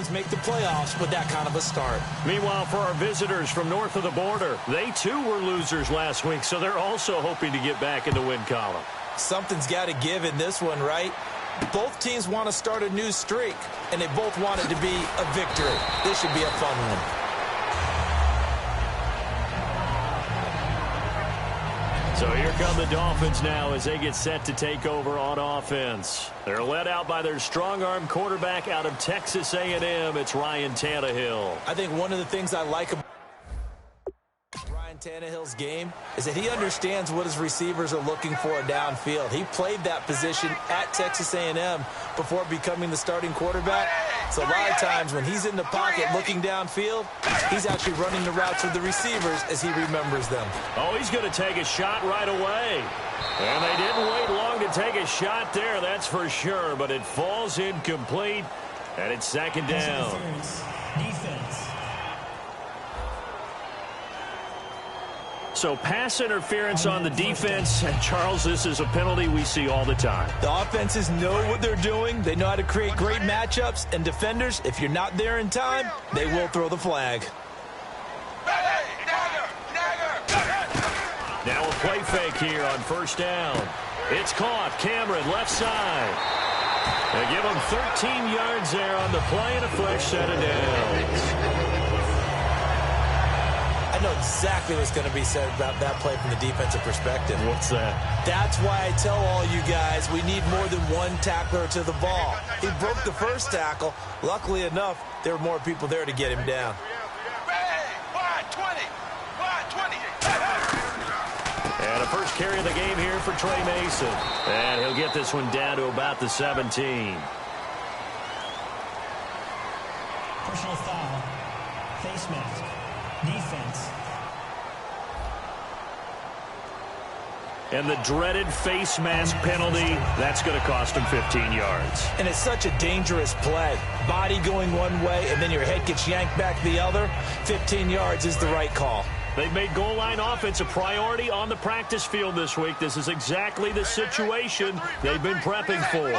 teams make the playoffs with that kind of a start. Meanwhile, for our visitors from north of the border, they too were losers last week, so they're also hoping to get back in the win column. Something's got to give in this one, right? Both teams want to start a new streak, and they both want it to be a victory. This should be a fun one. So here come the Dolphins now as they get set to take over on offense. They're led out by their strong-arm quarterback out of Texas A&M. It's Ryan Tannehill. I think one of the things I like about Ryan Tannehill's game is that he understands what his receivers are looking for downfield. He played that position at Texas A&M before becoming the starting quarterback. So a lot of times when he's in the pocket looking downfield, he's actually running the routes with the receivers as he remembers them. Oh, he's going to take a shot right away. And they didn't wait long to take a shot there, that's for sure. But it falls incomplete, and it's second down. Defense. So pass interference on the defense. And, Charles, this is a penalty we see all the time. The offenses know what they're doing. They know how to create great matchups. And defenders, if you're not there in time, they will throw the flag. Now a play fake here on first down. It's caught. Cameron, left side. They give him 13 yards there on the play and a fresh set of downs. I know exactly what's going to be said about that play from the defensive perspective. What's that? That's why I tell all you guys we need more than one tackler to the ball. He broke the first tackle. Luckily enough, there were more people there to get him down. And a first carry of the game here for Trey Mason. And he'll get this one down to about the 17. Personal foul. Face mask. Defense. And the dreaded face mask penalty, that's going to cost him 15 yards. And it's such a dangerous play. Body going one way, and then your head gets yanked back the other. 15 yards is the right call. They've made goal line offense a priority on the practice field this week. This is exactly the situation they've been prepping for.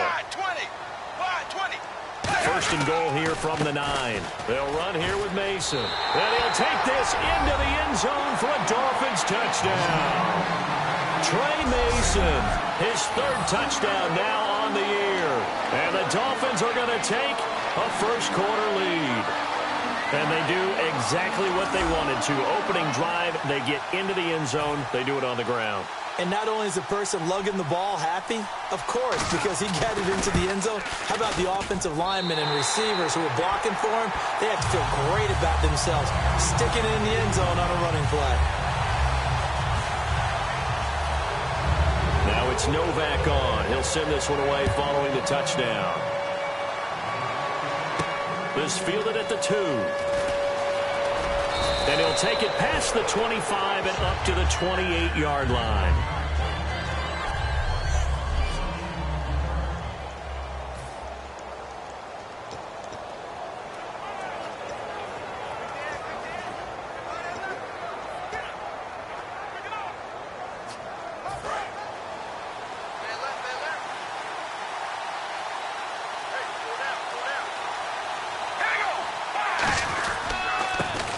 First and goal here from the 9. They'll run here with Mason. And he'll take this into the end zone for a Dolphins touchdown. Trey Mason, his third touchdown now on the year. And the Dolphins are going to take a first-quarter lead. And they do exactly what they wanted to. Opening drive, they get into the end zone. They do it on the ground. And not only is the person lugging the ball happy, of course, because he got it into the end zone. How about the offensive linemen and receivers who are blocking for him? They have to feel great about themselves, sticking it in the end zone on a running play. Now it's Novak on. He'll send this one away following the touchdown. This fielded at the 2. And he'll take it past the 25 and up to the 28-yard line.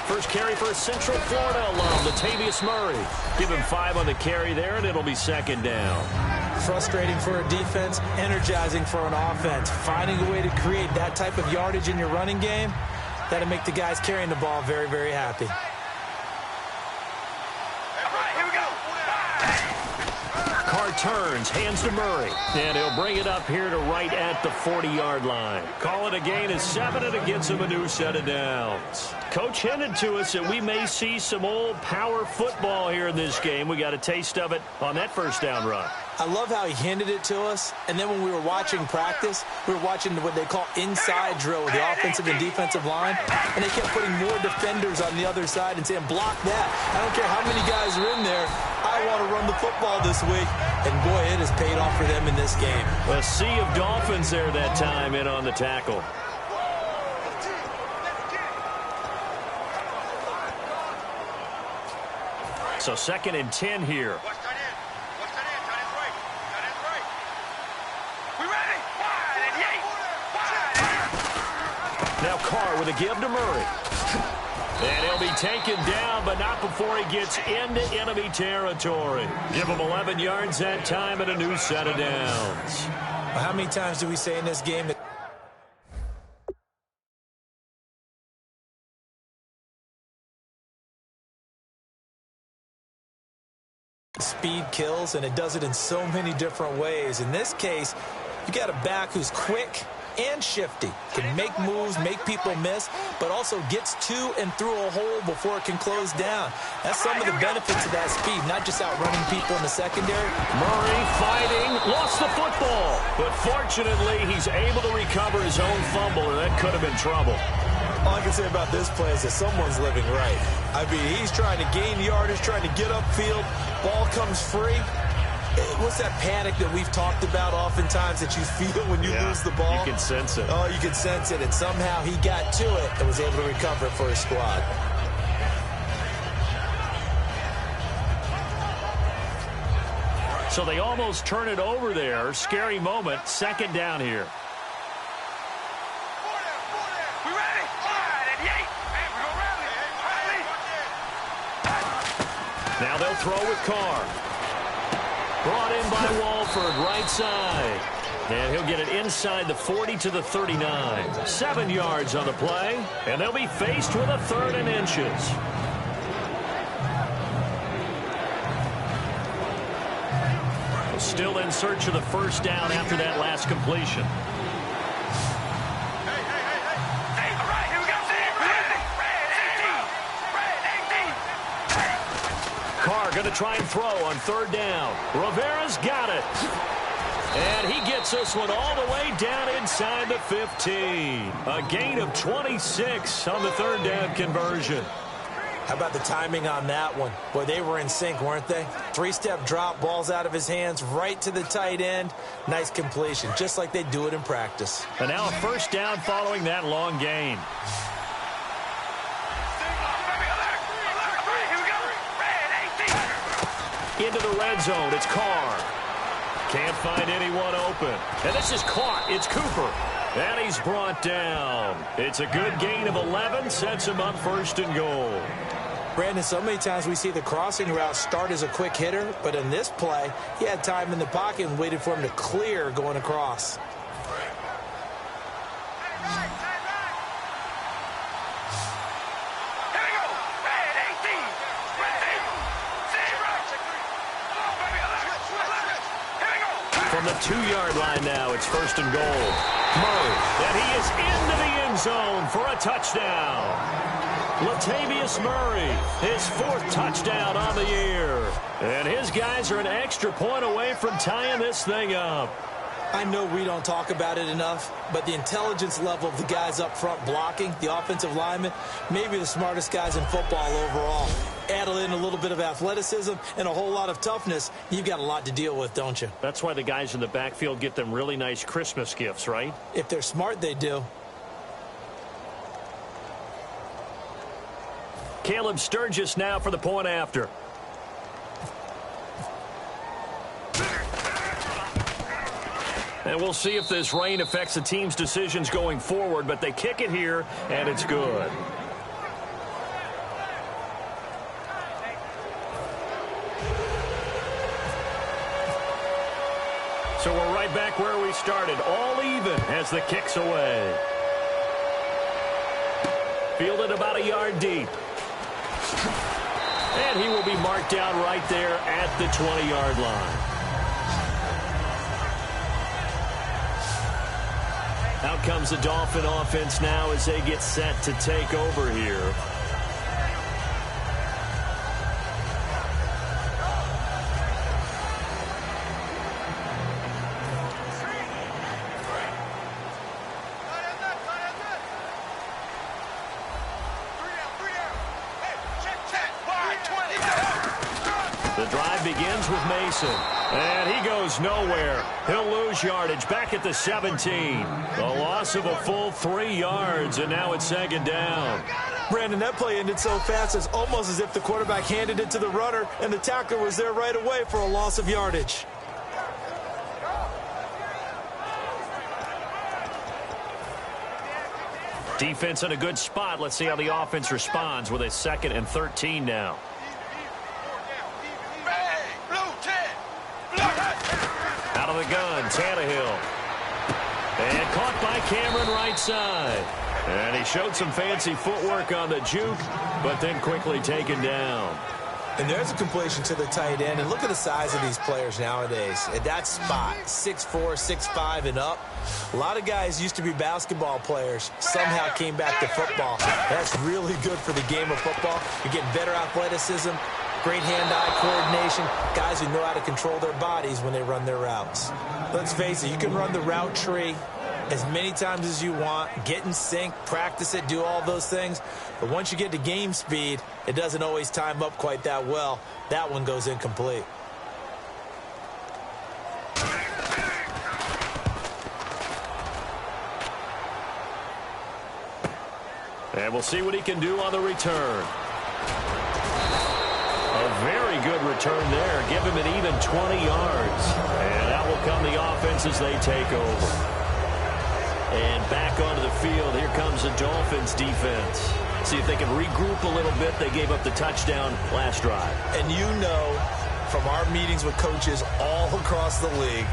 First carry for a Central Florida alum, Latavius Murray. Give him 5 on the carry there, and it'll be second down. Frustrating for a defense, energizing for an offense. Finding a way to create that type of yardage in your running game, that'll make the guys carrying the ball very, very happy. Carr turns, hands to Murray, and he'll bring it up here to right at the 40-yard line. Call it a gain of 7, and it gets him a new set of downs. Coach hinted to us that we may see some old power football here in this game. We got a taste of it on that first down run. I love how he handed it to us, and then when we were watching practice, we were watching what they call inside drill with the offensive and defensive line, and they kept putting more defenders on the other side and saying, block that. I don't care how many guys are in there. I want to run the football this week, and boy, it has paid off for them in this game. A sea of Dolphins there that time in on the tackle. So second and 10 here. Now Carr with a give to Murray. And he'll be taken down, but not before he gets into enemy territory. Give him 11 yards that time and a new set of downs. How many times do we say in this game that speed kills, and it does it in so many different ways. In this case, you got a back who's quick and shifty, can make moves, make people miss, but also gets to and through a hole before it can close down. That's some of the benefits of that speed, not just outrunning people in the secondary. Murray fighting, lost the football, but fortunately he's able to recover his own fumble, and that could have been trouble. All I can say about this play is that someone's living right. I mean, he's trying to gain yardage, trying to get upfield. Ball comes free. What's that panic that we've talked about oftentimes that you feel when you lose the ball? You can sense it. Oh, you can sense it. And somehow he got to it and was able to recover it for his squad. So they almost turn it over there. Scary moment. Second down here. Now they'll throw with Carr. Brought in by Walford, right side. And he'll get it inside the 40 to the 39. 7 yards on the play. And they'll be faced with a 3rd and inches. Still in search of the first down after that last completion. Carr going to try and throw on 3rd down. Rivera's got it. And he gets this one all the way down inside the 15. A gain of 26 on the 3rd down conversion. How about the timing on that one? Boy, they were in sync, weren't they? 3-step drop, balls out of his hands, right to the tight end. Nice completion, just like they do it in practice. And now a first down following that long gain. Into the red zone, it's Carr. Can't find anyone open. And this is caught. It's Cooper. And he's brought down. It's a good gain of 11. Sets him up 1st and goal. Brandon, so many times we see the crossing route start as a quick hitter, but in this play, he had time in the pocket and waited for him to clear going across. From the 2-yard line now, it's 1st and goal. Murray, and he is into the end zone for a touchdown. Latavius Murray, his 4th touchdown on the year. And his guys are an extra point away from tying this thing up. I know we don't talk about it enough, but the intelligence level of the guys up front blocking, the offensive linemen, maybe the smartest guys in football overall. Add in a little bit of athleticism and a whole lot of toughness, you've got a lot to deal with, don't you? That's why the guys in the backfield get them really nice Christmas gifts, right? If they're smart, they do. Caleb Sturgis now for the point after. And we'll see if this rain affects the team's decisions going forward, but they kick it here, and it's good. So we're right back where we started, all even as the kick's away. Fielded about a yard deep. And he will be marked down right there at the 20-yard line. Out comes the Dolphin offense now as they get set to take over here. The drive begins with Mason. And he goes nowhere. He'll lose yardage back at the 17. A loss of a full 3 yards, and now it's 2nd down. Brandon, that play ended so fast, it's almost as if the quarterback handed it to the runner, and the tackler was there right away for a loss of yardage. Defense in a good spot. Let's see how the offense responds with a 2nd and 13 now. Out of the gun, Tannehill. And caught by Cameron right side. And he showed some fancy footwork on the juke, but then quickly taken down. And there's a completion to the tight end. And look at the size of these players nowadays. At that spot, 6'4", 6'5", and up. A lot of guys used to be basketball players. Somehow came back to football. That's really good for the game of football. You're getting better athleticism, great hand-eye coordination, guys who know how to control their bodies when they run their routes. Let's face it, you can run the route tree as many times as you want, get in sync, practice it, do all those things. But once you get to game speed, it doesn't always time up quite that well. That one goes incomplete. And we'll see what he can do on the return. A very good return there. Give him an even 20 yards. And out will come the offense as they take over. And back onto the field, here comes the Dolphins defense. See if they can regroup a little bit. They gave up the touchdown last drive. And you know from our meetings with coaches all across the league,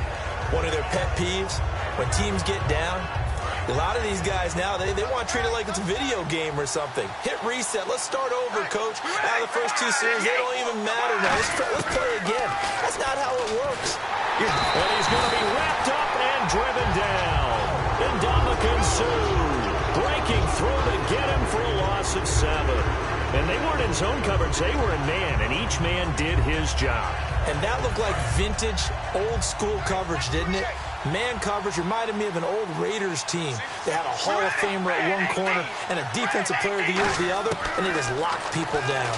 one of their pet peeves, when teams get down, a lot of these guys now, they want to treat it like it's a video game or something. Hit reset. Let's start over, coach. Now the first 2 series, they don't even matter now. Let's play again. That's not how it works. And he's going to be wrapped up and driven down. Ndamukong Suh breaking through to get him for a loss of 7. And they weren't in zone coverage. They were in man, and each man did his job. And that looked like vintage, old-school coverage, didn't it? Man coverage reminded me of an old Raiders team. They had a Hall of Famer at one corner and a Defensive Player of the Year at the other, and they just locked people down.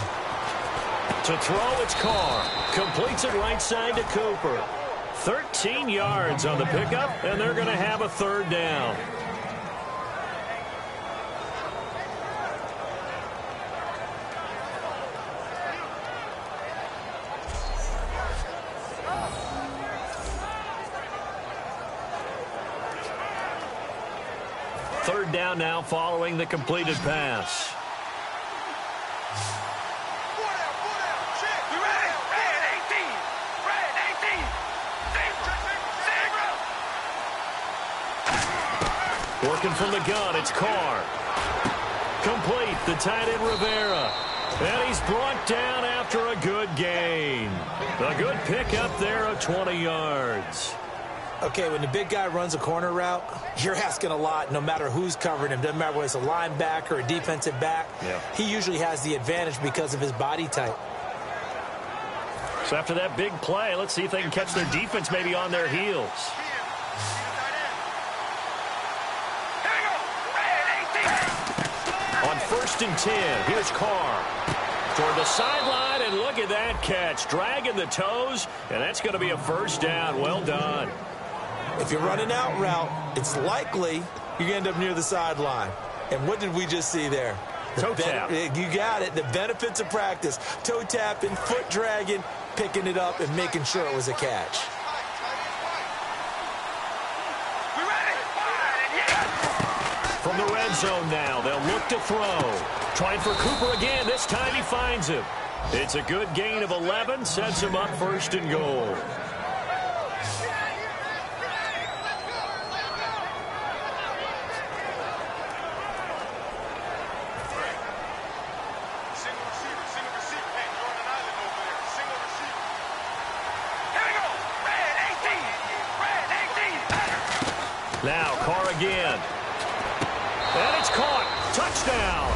To throw, it's Carr. Completes it right side to Cooper. 13 yards on the pickup, and they're going to have a 3rd down. Third down now following the completed pass. Working from the gun, it's Carr. Complete, the tight end Rivera. And he's brought down after a good gain. A good pickup there of 20 yards. Okay, when the big guy runs a corner route, you're asking a lot no matter who's covering him. Doesn't matter whether it's a linebacker or a defensive back. Yeah. He usually has the advantage because of his body type. So after that big play, let's see if they can catch their defense maybe on their heels. On 1st and 10, here's Carr. Toward the sideline, and look at that catch. Dragging the toes, and that's going to be a 1st down. Well done. If you're running out route, it's likely you're going to end up near the sideline. And what did we just see there? Toe tap. You got it. The benefits of practice. Toe tapping, foot dragging, picking it up, and making sure it was a catch. From the red zone now, they'll look to throw. Trying for Cooper again. This time he finds him. It's a good gain of 11. Sets him up 1st and goal. Now Carr again. And it's caught. Touchdown.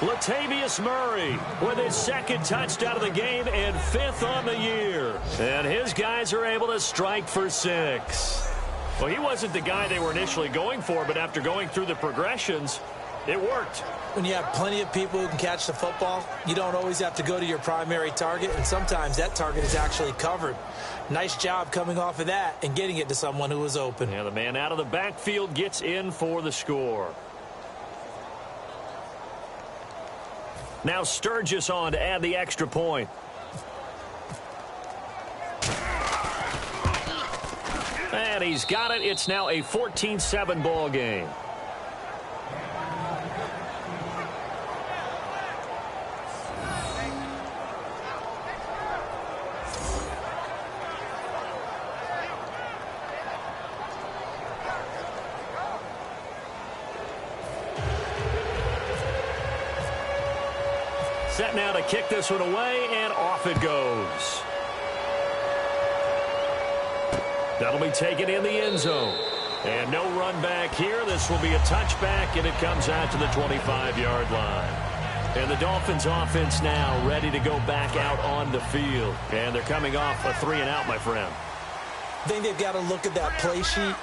Latavius Murray with his 2nd touchdown of the game and 5th on the year. And his guys are able to strike for 6. Well, he wasn't the guy they were initially going for, but after going through the progressions, it worked. When you have plenty of people who can catch the football, you don't always have to go to your primary target, and sometimes that target is actually covered. Nice job coming off of that and getting it to someone who was open. Yeah, the man out of the backfield gets in for the score. Now Sturgis on to add the extra point. And he's got it. It's now a 14-7 ball game. Set now to kick this one away, and off it goes. That'll be taken in the end zone. And no run back here. This will be a touchback, and it comes out to the 25-yard line. And the Dolphins offense now ready to go back out on the field. And they're coming off a 3-and-out, my friend. I think they've got to look at that play sheet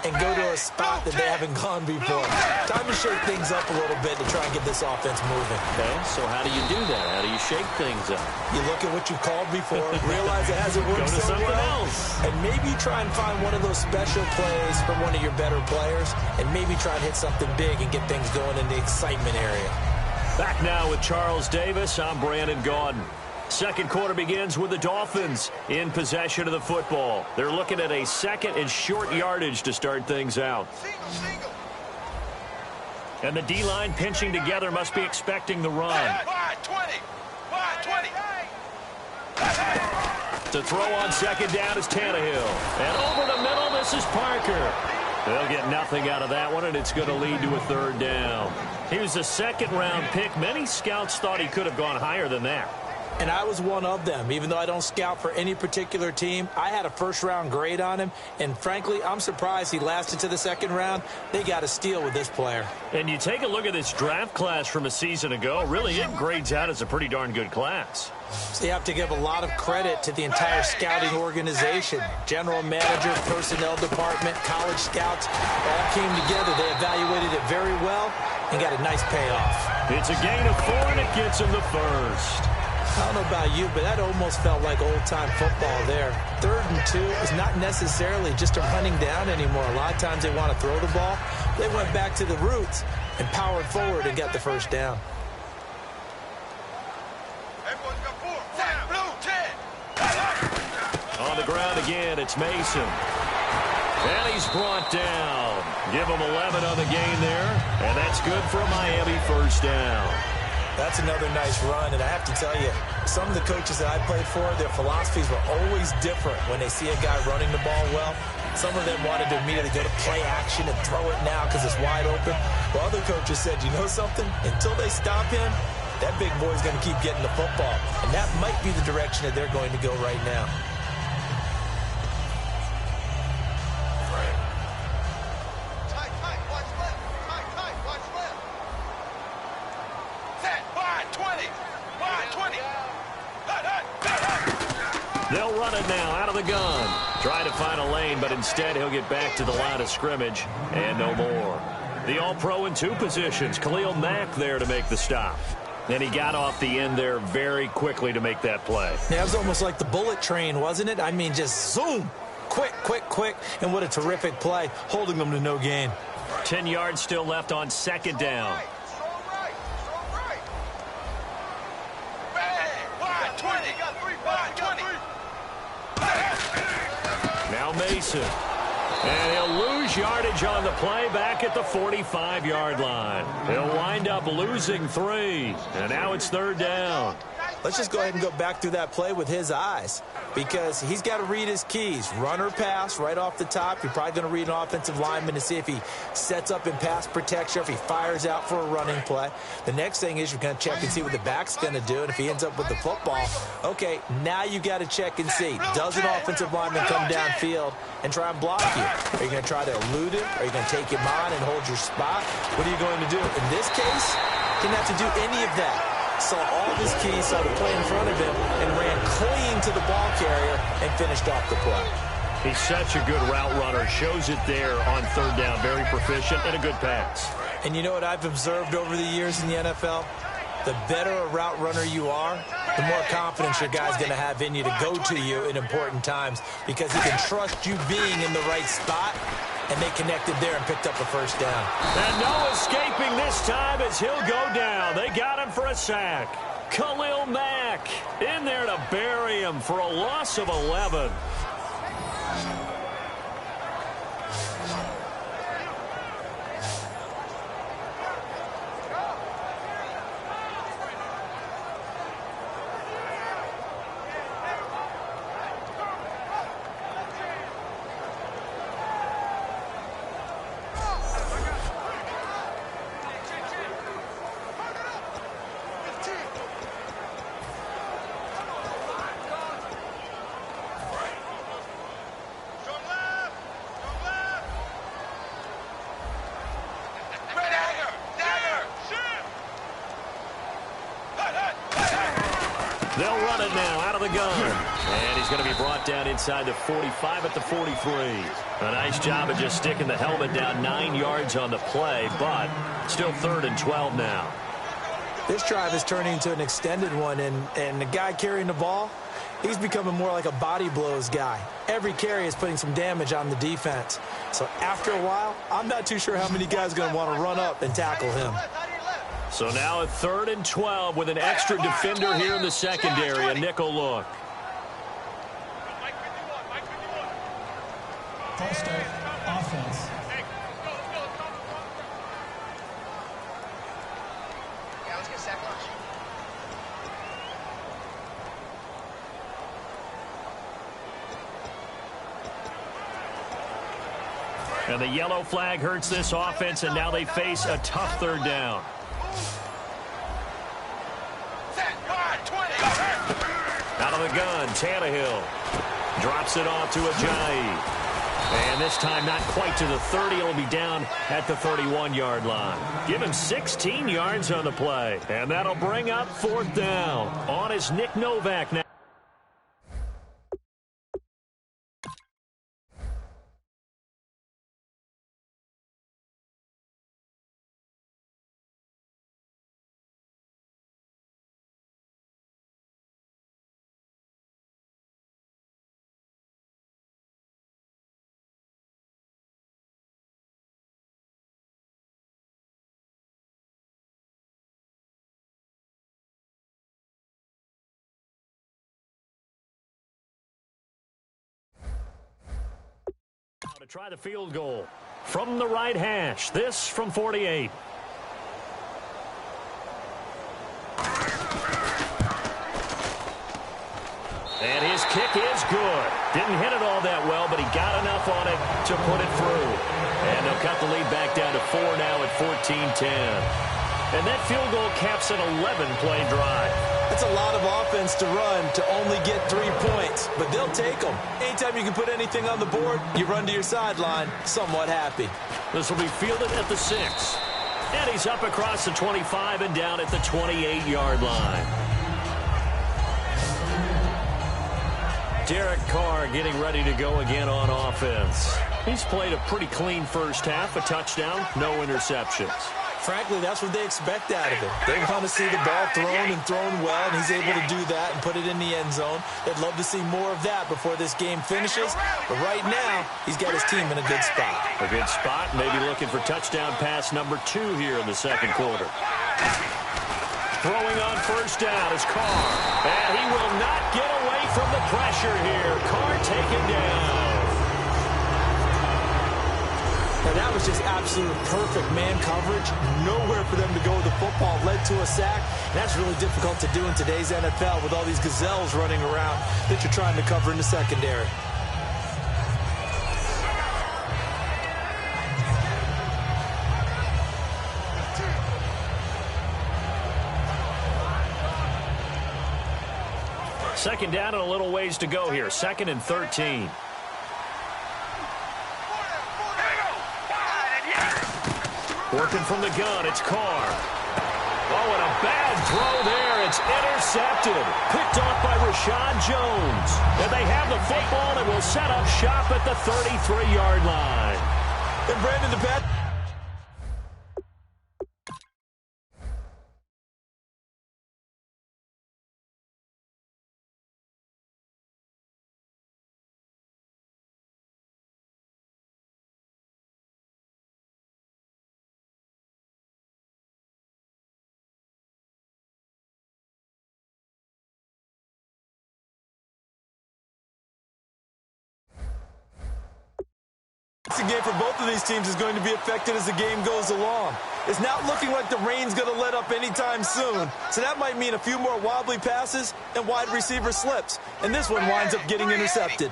and go to a spot that they haven't gone before. Time to shake things up a little bit to try and get this offense moving. Okay, so how do you do that? How do you shake things up? You look at what you called before, realize it hasn't worked Go to so something well, else. and maybe try and find one of those special plays from one of your better players, and maybe try and hit something big and get things going in the excitement area. Back now with Charles Davis, I'm Brandon Gaudin. Second quarter begins with the Dolphins in possession of the football. They're looking at a second and short yardage to start things out. And the D-line pinching together must be expecting the run. To throw on second down is Tannehill. And over the middle, this is Parker. They'll get nothing out of that one, and it's going to lead to a third down. He was a second-round pick. Many scouts thought he could have gone higher than that. And I was one of them. Even though I don't scout for any particular team, I had a first-round grade on him. And frankly, I'm surprised he lasted to the second round. They got a steal with this player. And you take a look at this draft class from a season ago, really it grades out as a pretty darn good class. So you have to give a lot of credit to the entire scouting organization. General manager, personnel department, college scouts, all came together. They evaluated it very well and got a nice payoff. It's a gain of 4, and it gets him the first. I don't know about you, but that almost felt like old-time football there. 3rd and 2 is not necessarily just a running down anymore. A lot of times they want to throw the ball. They went back to the roots and powered forward and got the first down. On the ground again, it's Mason. And he's brought down. Give him 11 on the game there, and that's good for a Miami first down. That's another nice run, and I have to tell you, some of the coaches that I played for, their philosophies were always different when they see a guy running the ball well. Some of them wanted to immediately go to play action and throw it now because it's wide open. Well, other coaches said, you know something? Until they stop him, that big boy's going to keep getting the football. And that might be the direction that they're going to go right now. They'll run it now out of the gun. Try to find a lane, but instead he'll get back to the line of scrimmage and no more. The All-Pro in 2 positions. Khalil Mack there to make the stop. And he got off the end there very quickly to make that play. Yeah, it was almost like the bullet train, wasn't it? I mean, just zoom. Quick, quick, quick. And what a terrific play, holding them to no gain. 10 yards still left on second down. Now Mason. And he'll lose yardage on the play back at the 45-yard line. He'll wind up losing 3. And now it's third down. Let's just go ahead and go back through that play with his eyes, because he's got to read his keys. Run or pass right off the top. You're probably going to read an offensive lineman to see if he sets up in pass protection, if he fires out for a running play. The next thing is you're going to check and see what the back's going to do, and if he ends up with the football, okay, now you got to check and see. Does an offensive lineman come downfield and try and block you? Are you going to try to elude him? Are you going to take him on and hold your spot? What are you going to do? In this case, didn't have to do any of that. Saw all of his keys, saw the play in front of him, and ran clean to the ball carrier and finished off the play. He's such a good route runner. Shows it there on third down. Very proficient and a good pass. And you know what I've observed over the years in the NFL? The better a route runner you are, the more confidence your guy's going to have in you to go to you in important times, because he can trust you being in the right spot. And they connected there and picked up a first down. And no escaping this time as he'll go down. They got him for a sack. Khalil Mack in there to bury him for a loss of 11. They'll run it now out of the gun. And he's going to be brought down inside the 45 at the 43. A nice job of just sticking the helmet down 9 yards on the play, but still 3rd and 12 now. This drive is turning into an extended one, and the guy carrying the ball, he's becoming more like a body blows guy. Every carry is putting some damage on the defense. So after a while, I'm not too sure how many guys are going to want to run up and tackle him. So now a 3rd and 12 with an extra defender here in the secondary, a nickel look. False start, offense. Let's get sack lunch. And the yellow flag hurts this offense, and now they face a tough 3rd down. Out of the gun, Tannehill drops it off to Ajayi. And this time not quite to the 30. It'll be down at the 31-yard line. Give him 16 yards on the play. And that'll bring up 4th down. On is Nick Novak now. To try the field goal from the right hash. This from 48. And his kick is good. Didn't hit it all that well, but he got enough on it to put it through. And they'll cut the lead back down to 4 now at 14-10. And that field goal caps an 11-play drive. That's a lot of offense to run to only get 3 points, but they'll take them. Anytime you can put anything on the board, you run to your sideline somewhat happy. This will be fielded at the 6. And he's up across the 25 and down at the 28-yard line. Derek Carr getting ready to go again on offense. He's played a pretty clean first half, a touchdown, no interceptions. Frankly, that's what they expect out of him. They want to see the ball thrown and thrown well, and he's able to do that and put it in the end zone. They'd love to see more of that before this game finishes. But right now, he's got his team in a good spot. A good spot, maybe looking for touchdown pass number 2 here in the second quarter. Throwing on first down is Carr. And he will not get away from the pressure here. Carr taken down. Now, that was just absolute perfect man coverage. Nowhere for them to go with the football. Led to a sack. That's really difficult to do in today's NFL with all these gazelles running around that you're trying to cover in the secondary. Second down and a little ways to go here. 2nd and 13. Working from the gun, it's Carr. Oh, and a bad throw there. It's intercepted. Picked off by Rashad Jones. And they have the football and will set up shop at the 33-yard line. And Brandon, the bad... The game for both of these teams is going to be affected as the game goes along. It's not looking like the rain's going to let up anytime soon, so that might mean a few more wobbly passes and wide receiver slips, and this one winds up getting intercepted.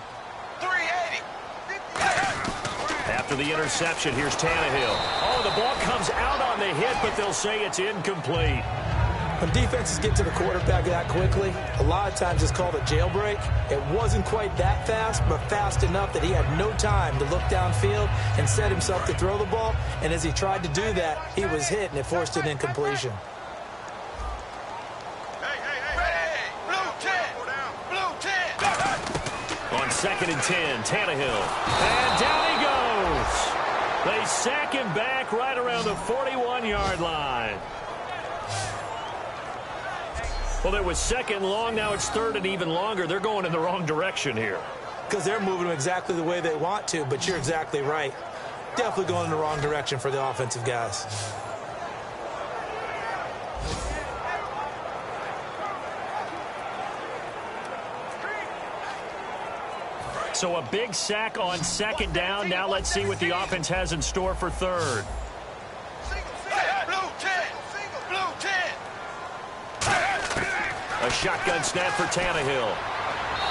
380. After the interception, here's Tannehill. Oh, the ball comes out on the hit, but they'll say it's incomplete. When defenses get to the quarterback that quickly, a lot of times it's called a jailbreak. It wasn't quite that fast, but fast enough that he had no time to look downfield and set himself to throw the ball. And as he tried to do that, he was hit, and it forced an incompletion. Hey, blue 2nd and 10. Tannehill. And down he goes. They sack him back right around the 41-yard line. Well, it was 2nd and long. Now it's 3rd and even longer. They're going in the wrong direction here. Because they're moving them exactly the way they want to, but you're exactly right. Definitely going in the wrong direction for the offensive guys. So a big sack on 2nd down. Now let's see what the offense has in store for 3rd. Blue 10. Blue 10. A shotgun snap for Tannehill.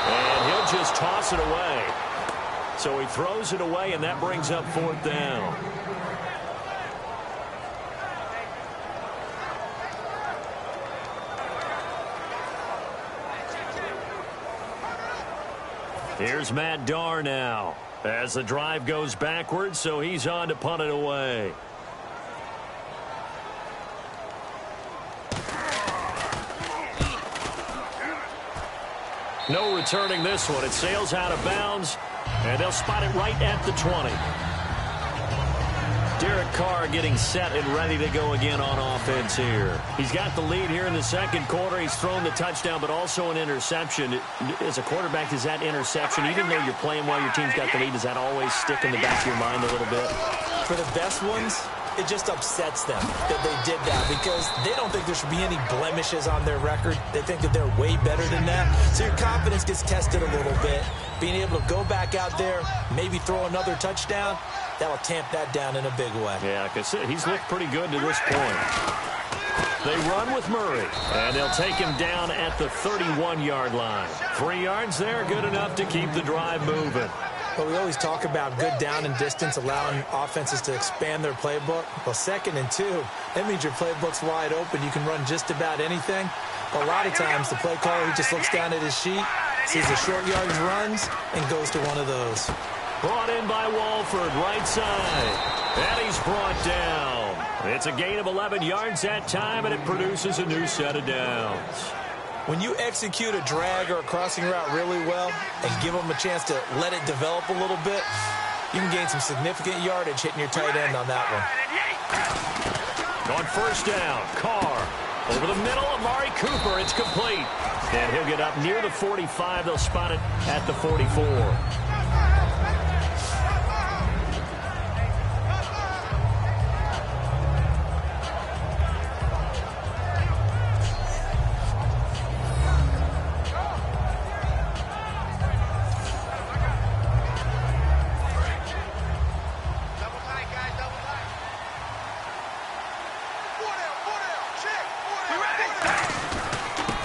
And he'll just toss it away. So he throws it away, and that brings up 4th down. Here's Matt Darr now as the drive goes backwards, so he's on to punt it away. No returning this one. It sails out of bounds, and they'll spot it right at the 20. Derek Carr getting set and ready to go again on offense here. He's got the lead here in the 2nd quarter. He's thrown the touchdown, but also an interception. As a quarterback, does that interception, even though you're playing while your team's got the lead, does that always stick in the back of your mind a little bit? For the best ones, it just upsets them that they did that because they don't think there should be any blemishes on their record. They think that they're way better than that. So your confidence gets tested a little bit. Being able to go back out there, maybe throw another touchdown, that'll tamp that down in a big way. Yeah, because he's looked pretty good to this point. They run with Murray, and they'll take him down at the 31-yard line. 3 yards there, good enough to keep the drive moving. But we always talk about good down and distance, allowing offenses to expand their playbook. Well, 2nd and 2, that means your playbook's wide open. You can run just about anything. But a lot of times, the play caller, he just looks down at his sheet, sees the short yardage runs, and goes to one of those. Brought in by Walford, right side. And he's brought down. It's a gain of 11 yards that time, and it produces a new set of downs. When you execute a drag or a crossing route really well and give them a chance to let it develop a little bit, you can gain some significant yardage hitting your tight end on that one. On 1st down, Carr. Over the middle, Amari Cooper. It's complete. And he'll get up near the 45. They'll spot it at the 44.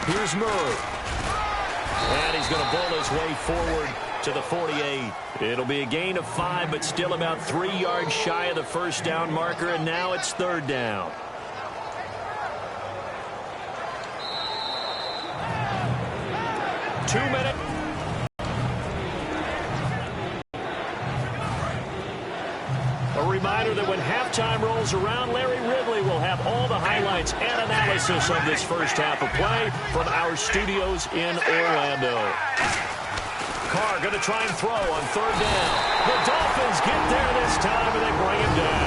Here's Murray. And he's going to bull his way forward to the 48. It'll be a gain of 5, but still about 3 yards shy of the 1st down marker, and now it's 3rd down. Two-minute. A reminder that when halftime rolls around, Larry Ridley will have all the highlights and analysis of this first half of play from our studios in Orlando. Carr going to try and throw on 3rd down. The Dolphins get there this time, and they bring him down.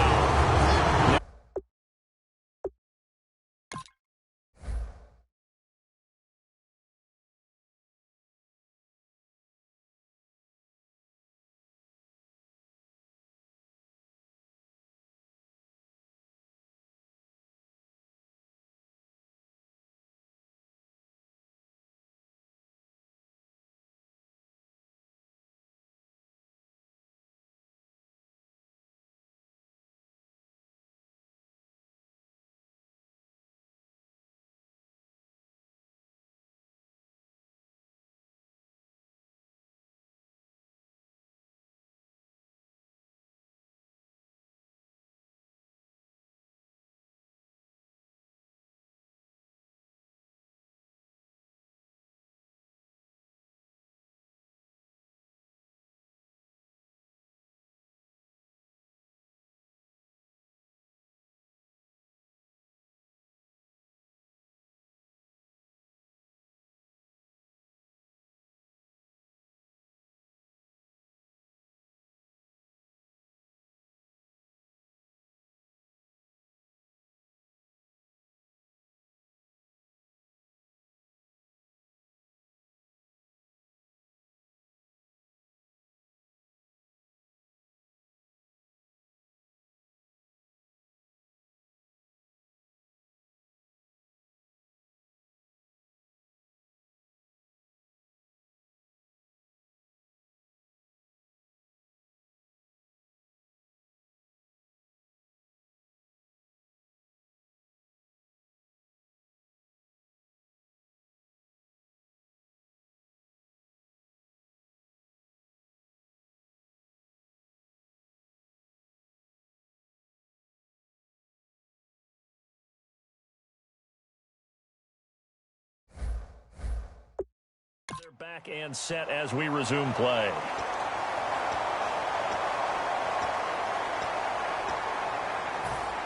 back and set as we resume play.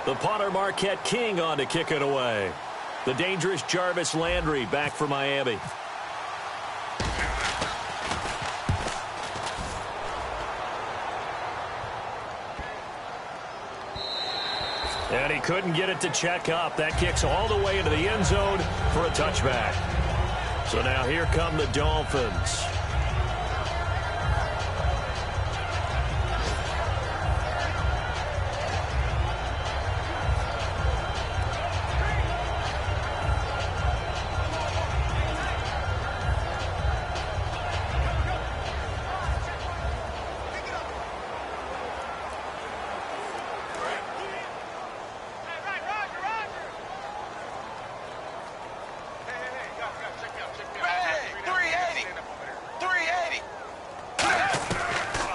The punter Marquette King on to kick it away. The dangerous Jarvis Landry back for Miami. And he couldn't get it to check up. That kicks all the way into the end zone for a touchback. So now here come the Dolphins.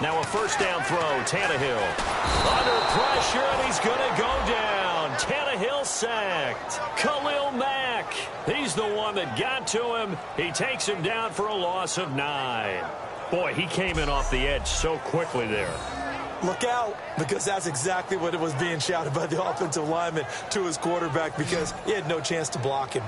Now a first down throw, Tannehill. Under pressure, and he's going to go down. Tannehill sacked. Khalil Mack, he's the one that got to him. He takes him down for a loss of 9. Boy, he came in off the edge so quickly there. Look out, because that's exactly what it was being shouted by the offensive lineman to his quarterback, because he had no chance to block him.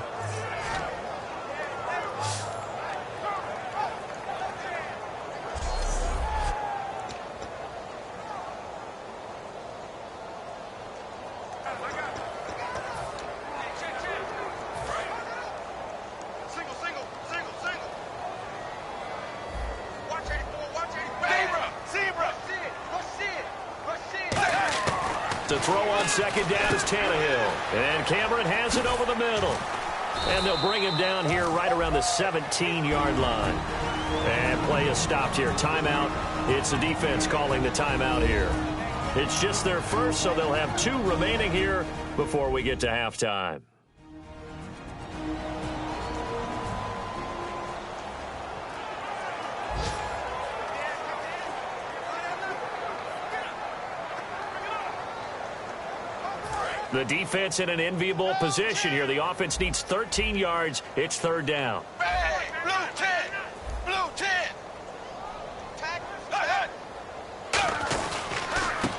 To throw on second down is Tannehill. And Cameron has it over the middle. And they'll bring him down here right around the 17-yard line. And play is stopped here. Timeout. It's the defense calling the timeout here. It's just their first, so they'll have 2 remaining here before we get to halftime. The defense in an enviable position here. The offense needs 13 yards. It's third down. Hey, blue 10. Blue 10.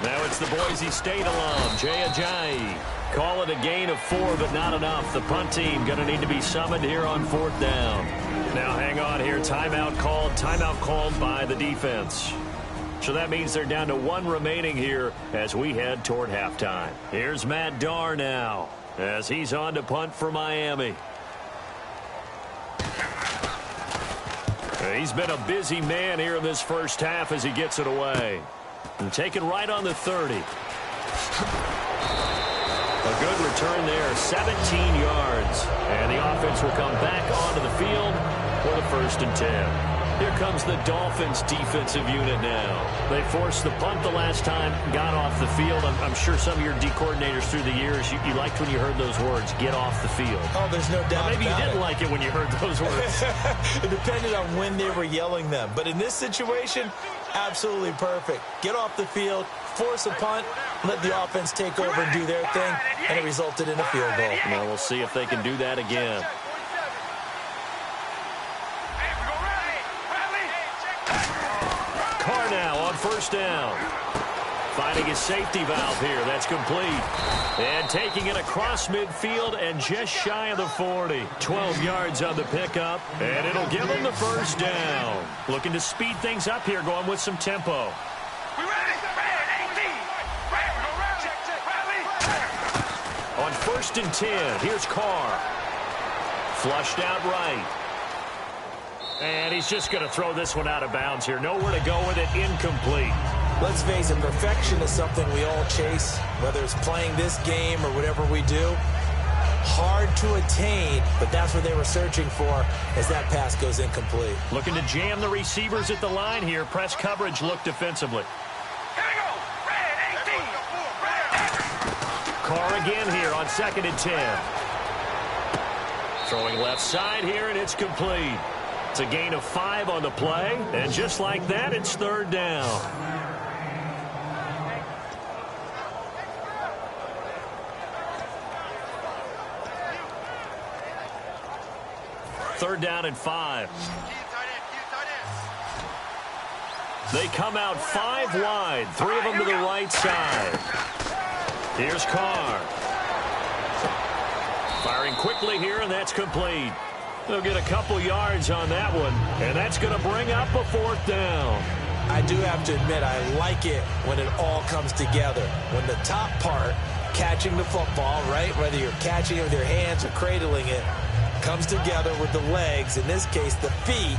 Now it's the Boise State alum, Jay Ajayi. Call it a gain of 4, but not enough. The punt team going to need to be summoned here on 4th down. Now hang on here. Timeout called by the defense. So that means they're down to 1 remaining here as we head toward halftime. Here's Matt Darr now as he's on to punt for Miami. He's been a busy man here in this first half as he gets it away. And taken right on the 30. A good return there, 17 yards. And the offense will come back onto the field for the 1st and 10. Here comes the Dolphins defensive unit now. They forced the punt the last time, got off the field. I'm sure some of your D coordinators through the years, you liked when you heard those words, get off the field. Oh, there's no doubt. Maybe you didn't like it when you heard those words. It depended on when they were yelling them. But in this situation, absolutely perfect. Get off the field, force a punt, let the offense take over and do their thing, and it resulted in a field goal. Now we'll see if they can do that again. Carr now on 1st down. Finding his safety valve here. That's complete. And taking it across midfield and just shy of the 40. 12 yards on the pickup. And it'll give him the 1st down. Looking to speed things up here, going with some tempo. On 1st and 10, here's Carr. Flushed out right. And he's just going to throw this one out of bounds here. Nowhere to go with it. Incomplete. Let's face it, perfection is something we all chase, whether it's playing this game or whatever we do. Hard to attain, but that's what they were searching for as that pass goes incomplete. Looking to jam the receivers at the line here. Press coverage look defensively. Carr again here on 2nd and 10. Throwing left side here, and it's complete. It's a gain of 5 on the play, and just like that, it's 3rd down. Third down and 5. They come out 5 wide, 3 of them to the right side. Here's Carr. Firing quickly here, and that's complete. They'll get a couple yards on that one, and that's going to bring up a 4th down. I do have to admit, I like it when it all comes together. When the top part, catching the football, right, whether you're catching it with your hands or cradling it, comes together with the legs, in this case the feet,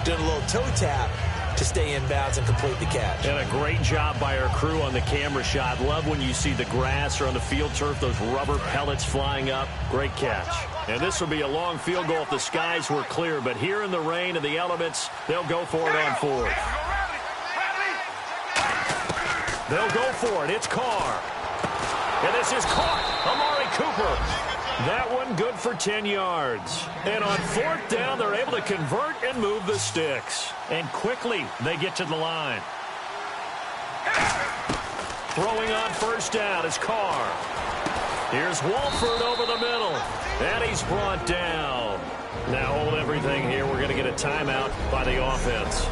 doing a little toe tap to stay in bounds and complete the catch. And a great job by our crew on the camera shot. Love when you see the grass or on the field turf, those rubber pellets flying up. Great catch. And this will be a long field goal if the skies were clear, but here in the rain and the elements, they'll go for it on 4th. They'll go for it. It's Carr. And this is caught. Amari Cooper. That one good for 10 yards. And on 4th down, they're able to convert and move the sticks. And quickly, they get to the line. Throwing on 1st down is Carr. Here's Walford over the middle. And he's brought down. Now hold everything here. We're going to get a timeout by the offense.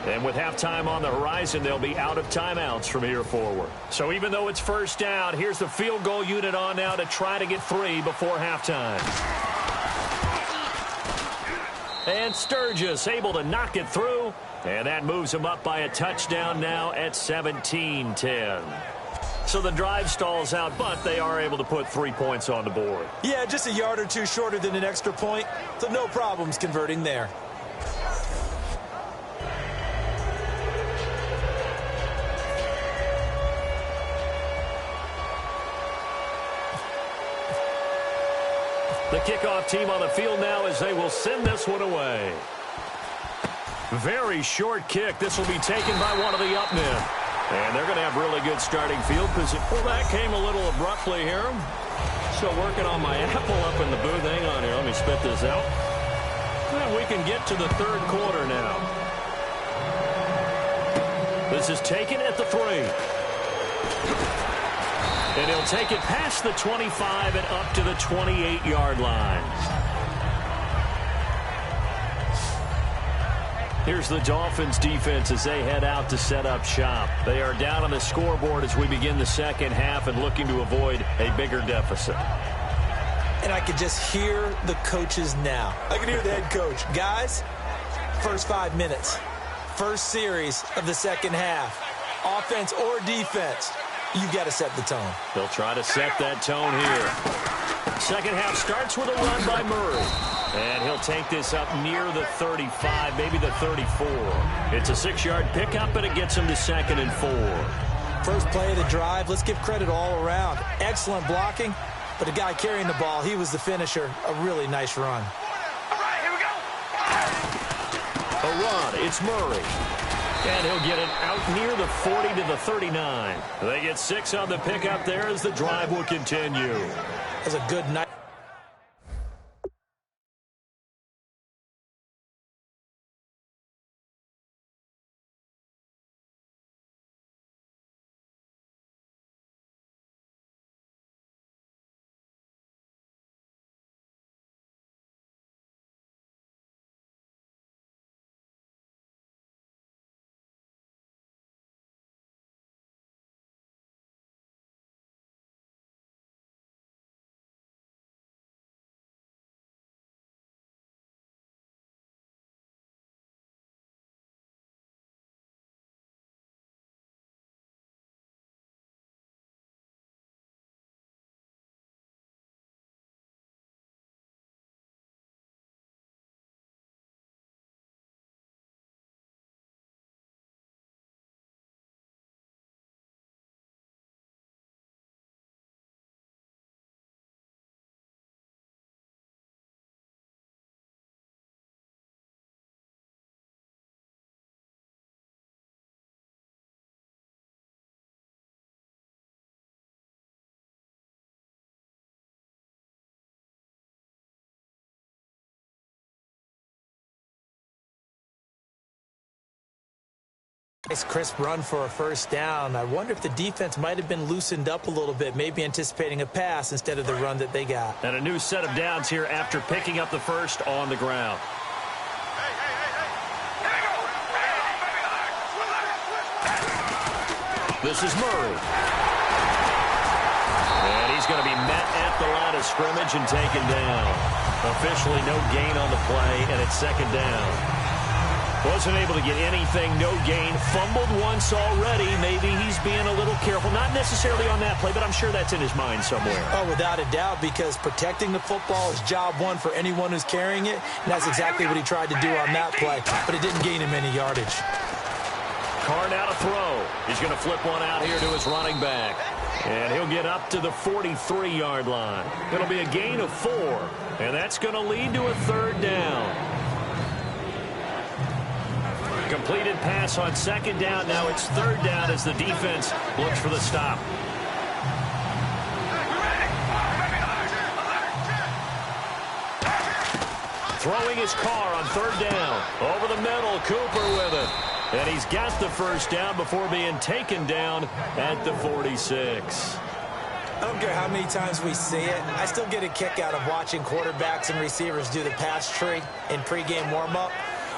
And with halftime on the horizon, they'll be out of timeouts from here forward. So even though it's 1st down, here's the field goal unit on now to try to get 3 before halftime. And Sturgis able to knock it through. And that moves him up by a touchdown now at 17-10. So the drive stalls out, but they are able to put 3 points on the board. Yeah, just a yard or 2 shorter than an extra point, so no problems converting there. The kickoff team on the field now as they will send this one away. Very short kick. This will be taken by one of the up men. And they're going to have really good starting field position. Well, that came a little abruptly here. Still working on my apple up in the booth. Hang on here. Let me spit this out. And we can get to the 3rd quarter now. This is taken at the 3. And he'll take it past the 25 and up to the 28-yard line. Here's the Dolphins defense as they head out to set up shop. They are down on the scoreboard as we begin the 2nd half and looking to avoid a bigger deficit. And I can just hear the coaches now. I can hear the head coach. Guys, first 5 minutes, first series of the 2nd half, offense or defense, you got to set the tone. They'll try to set that tone here. 2nd half starts with a run by Murray. And he'll take this up near the 35, maybe the 34. It's a 6-yard pickup, and it gets him to 2nd and 4. First play of the drive, let's give credit all around. Excellent blocking, but the guy carrying the ball, he was the finisher. A really nice run. All right, here we go. A run, it's Murray. And he'll get it out near the 40 to the 39. They get 6 on the pickup there as the drive will continue. That's a good night. Nice crisp run for a first down. I wonder if the defense might have been loosened up a little bit, maybe anticipating a pass instead of the run that they got. And a new set of downs here after picking up the first on the ground. Hey, here we go. Relax. This is Murray. And he's going to be met at the line of scrimmage and taken down. Officially no gain on the play, and it's second down. Wasn't able to get anything, no gain. Fumbled once already. Maybe he's being a little careful. Not necessarily on that play, but I'm sure that's in his mind somewhere. Oh, without a doubt, because protecting the football is job one for anyone who's carrying it, and that's exactly what he tried to do on that play, but it didn't gain him any yardage. Carr now to throw. He's going to flip one out here to his running back. And he'll get up to the 43-yard line. It'll be a gain of 4, and that's going to lead to a third down. Completed pass on second down. Now it's third down as the defense looks for the stop. Throwing his Carr on third down. Over the middle, Cooper with it. And he's got the first down before being taken down at the 46. I don't care how many times we see it. I still get a kick out of watching quarterbacks and receivers do the pass tree in pregame warm-up.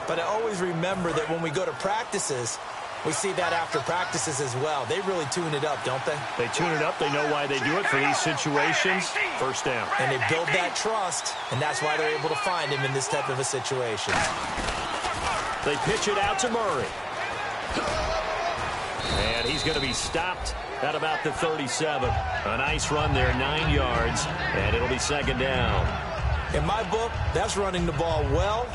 But I always remember that when we go to practices, we see that after practices as well. They really tune it up, don't they? They tune it up. They know why they do it for these situations. First down. And they build that trust, and that's why they're able to find him in this type of a situation. They pitch it out to Murray. And he's going to be stopped at about the 37. A nice run there, 9 yards, and it'll be second down. In my book, that's running the ball well,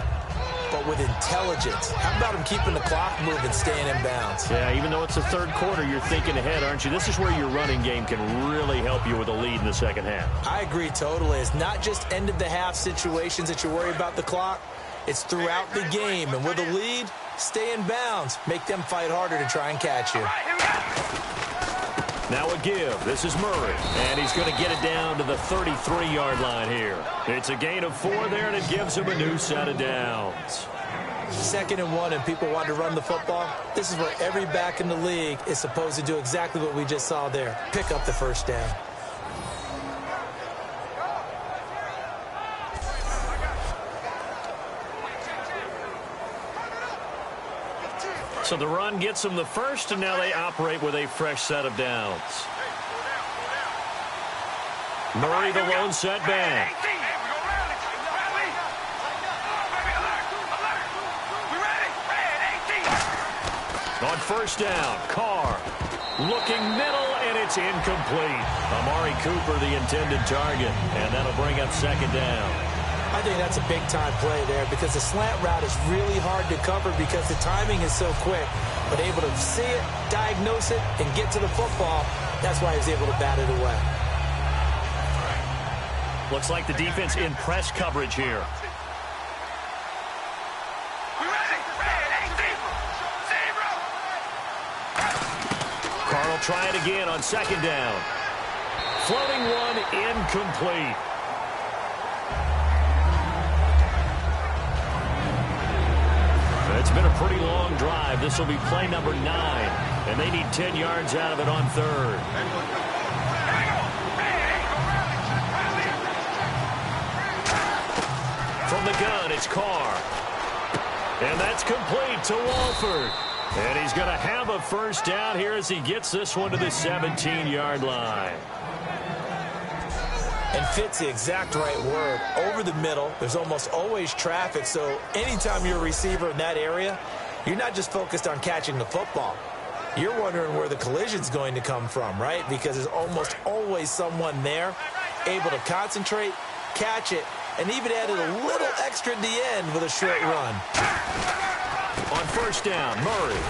but with intelligence. How about him keeping the clock moving, staying in bounds? Yeah, even though it's the third quarter, you're thinking ahead, aren't you? This is where your running game can really help you with a lead in the second half. I agree totally. It's not just end-of-the-half situations that you worry about the clock. It's throughout the game. And with a lead, stay in bounds. Make them fight harder to try and catch you. Now a give. This is Murray. And he's going to get it down to the 33-yard line here. It's a gain of 4 there, and it gives him a new set of downs. 2nd and 1, and people want to run the football. This is where every back in the league is supposed to do exactly what we just saw there. Pick up the first down. So the run gets them the first, and now they operate with a fresh set of downs. Murray, the lone setback. On first down, Carr looking middle, and it's incomplete. Amari Cooper, the intended target, and that'll bring up second down. I think that's a big-time play there because the slant route is really hard to cover because the timing is so quick. But able to see it, diagnose it, and get to the football, that's why he was able to bat it away. Looks like the defense in press coverage here. Carr will try it again on second down. Floating one, incomplete. It's been a pretty long drive. This will be play number 9, and they need 10 yards out of it on third. From the gun, it's Carr. And that's complete to Walford. And he's going to have a first down here as he gets this one to the 17-yard line. And fits the exact right word. Over the middle, there's almost always traffic, so anytime you're a receiver in that area, you're not just focused on catching the football. You're wondering where the collision's going to come from, right? Because there's almost always someone there able to concentrate, catch it, and even added a little extra at the end with a short run. On first down, Murray.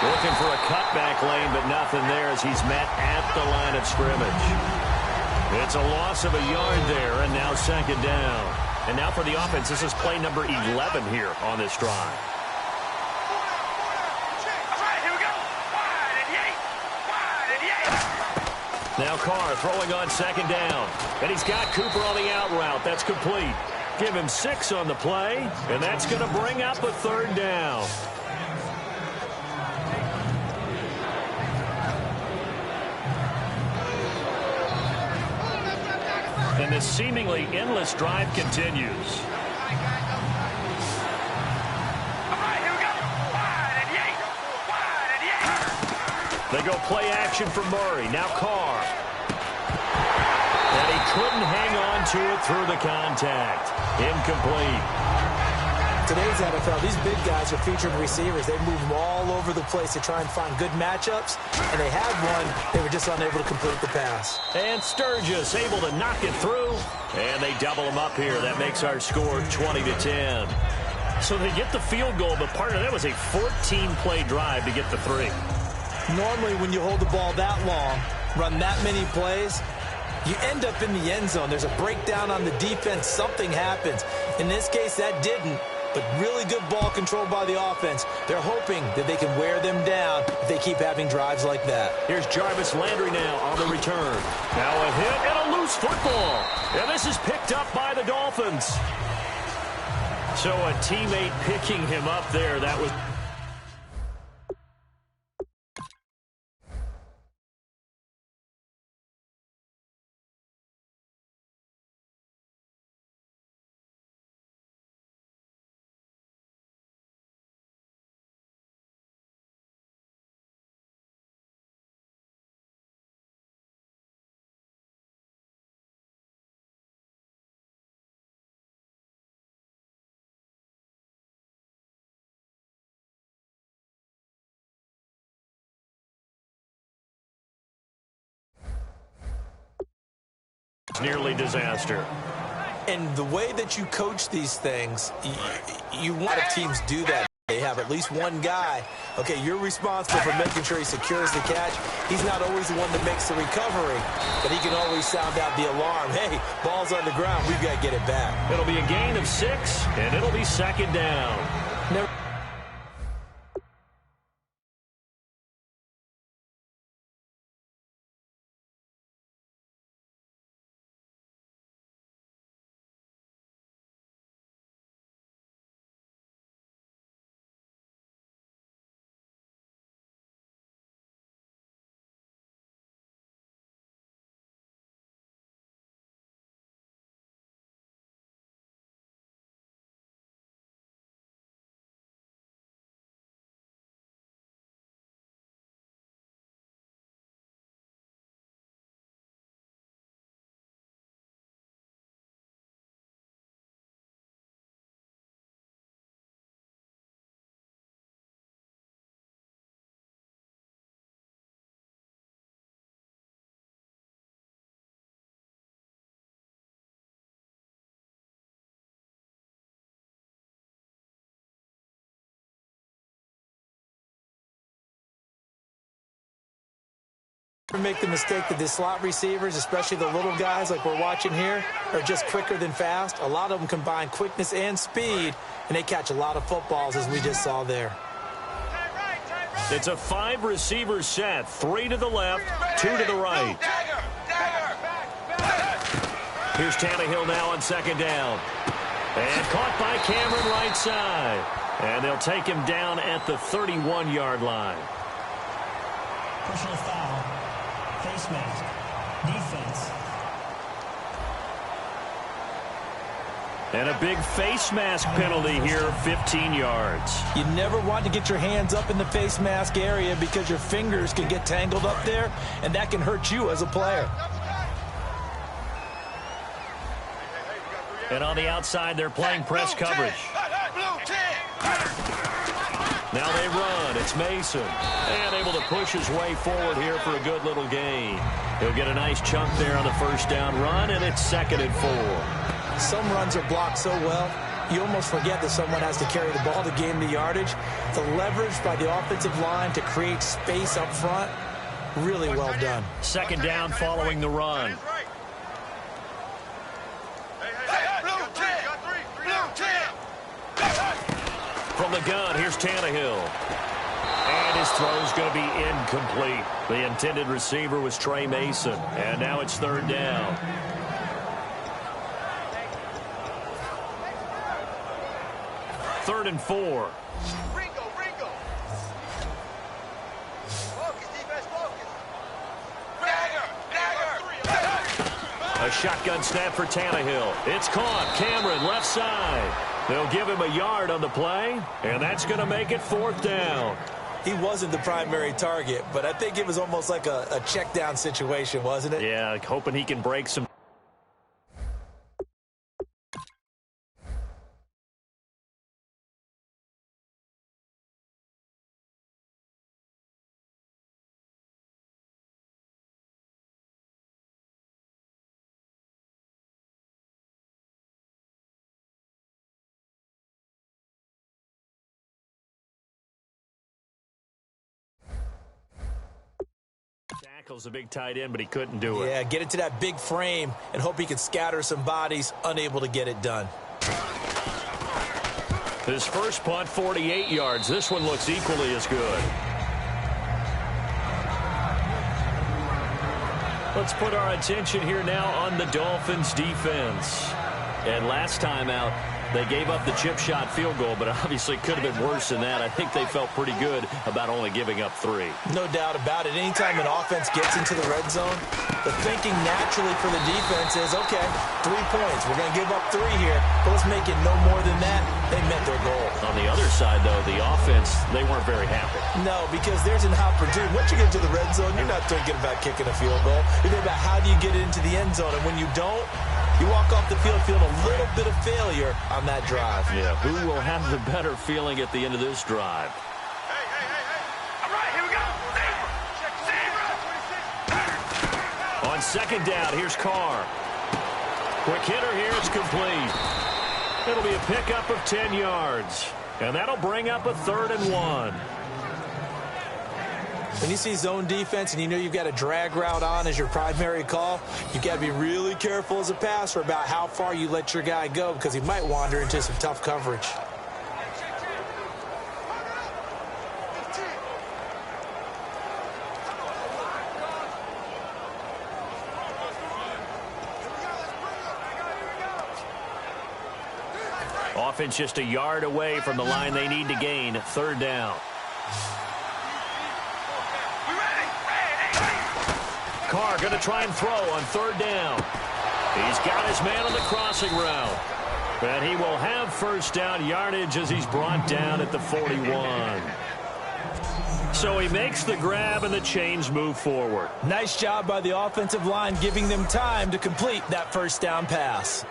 Looking for a cutback lane, but nothing there as he's met at the line of scrimmage. It's a loss of a yard there, and now second down. And now for the offense, this is play number 11 here on this drive. Now Carr throwing on second down. And he's got Cooper on the out route. That's complete. Give him 6 on the play, and that's going to bring up a third down. And this seemingly endless drive continues. They go play action for Murray. Now Carr. And he couldn't hang on to it through the contact. Incomplete. Today's NFL, these big guys are featured receivers. They move them all over the place to try and find good matchups, and they had one. They were just unable to complete the pass. And Sturgis able to knock it through, and they double them up here. That makes our score 20-10. So they get the field goal, but part of that was a 14-play drive to get the 3. Normally, when you hold the ball that long, run that many plays, you end up in the end zone. There's a breakdown on the defense. Something happens. In this case, that didn't. But really good ball control by the offense. They're hoping that they can wear them down if they keep having drives like that. Here's Jarvis Landry now on the return. Now a hit and a loose football. And this is picked up by the Dolphins. So a teammate picking him up there. That was... nearly disaster. And the way that you coach these things, you want teams do that. They have at least one guy. Okay, you're responsible for making sure he secures the catch. He's not always the one that makes the recovery, but he can always sound out the alarm. Hey, ball's on the ground. We've got to get it back. It'll be a gain of 6, and it'll be second down. Never make the mistake that the slot receivers, especially the little guys like we're watching here, are just quicker than fast. A lot of them combine quickness and speed, and they catch a lot of footballs, as we just saw there. It's a 5-receiver set. 3 to the left, 2 to the right. Here's Tannehill now on second down. And caught by Cameron right side. And they'll take him down at the 31-yard line. Personal foul. Face mask. Defense. And a big face mask penalty here, 15 yards. You never want to get your hands up in the face mask area because your fingers can get tangled up there, and that can hurt you as a player. And on the outside, they're playing press coverage. Now they run. It's Mason. And able to push his way forward here for a good little gain. He'll get a nice chunk there on the first down run, and it's 2nd and 4. Some runs are blocked so well, you almost forget that someone has to carry the ball to gain the yardage. The leverage by the offensive line to create space up front, really well done. 2nd down following the run. From the gun, here's Tannehill. And his throw's going to be incomplete. The intended receiver was Trey Mason. And now it's 3rd down. Third and 4. A shotgun snap for Tannehill. It's caught. Cameron left side. They'll give him a yard on the play, and that's going to make it 4th down. he wasn't the primary target, but I think it was almost like a check down situation, wasn't it? Yeah, hoping he can break some. Tackles a big tight end, but he couldn't do it. Yeah, get it to that big frame and hope he can scatter some bodies, unable to get it done. His first punt, 48 yards. This one looks equally as good. Let's put our attention here now on the Dolphins' defense. And last time out, they gave up the chip shot field goal, but obviously could have been worse than that. I think they felt pretty good about only giving up 3. No doubt about it. Anytime an offense gets into the red zone, the thinking naturally for the defense is, okay, 3 points. We're going to give up 3 here, but let's make it no more than that. They met their goal. On the other side, though, the offense, they weren't very happy. No, because there's an opportunity. Once you get to the red zone, you're not thinking about kicking a field goal. You're thinking about how do you get it into the end zone, and when you don't, you walk off the field feeling a little bit of failure on that drive. Yeah, who will have the better feeling at the end of this drive? Hey. All right, here we go. Zebra. On second down, here's Carr. Quick hitter here, it's complete. It'll be a pickup of 10 yards. And that'll bring up a 3rd and 1. When you see zone defense and you know you've got a drag route on as your primary call, you've got to be really careful as a passer about how far you let your guy go because he might wander into some tough coverage. Offense just a yard away from the line they need to gain. 3rd down. Carr going to try and throw on 3rd down. He's got his man on the crossing route. And he will have 1st down yardage as he's brought down at the 41. So he makes the grab and the chains move forward. Nice job by the offensive line giving them time to complete that 1st down pass.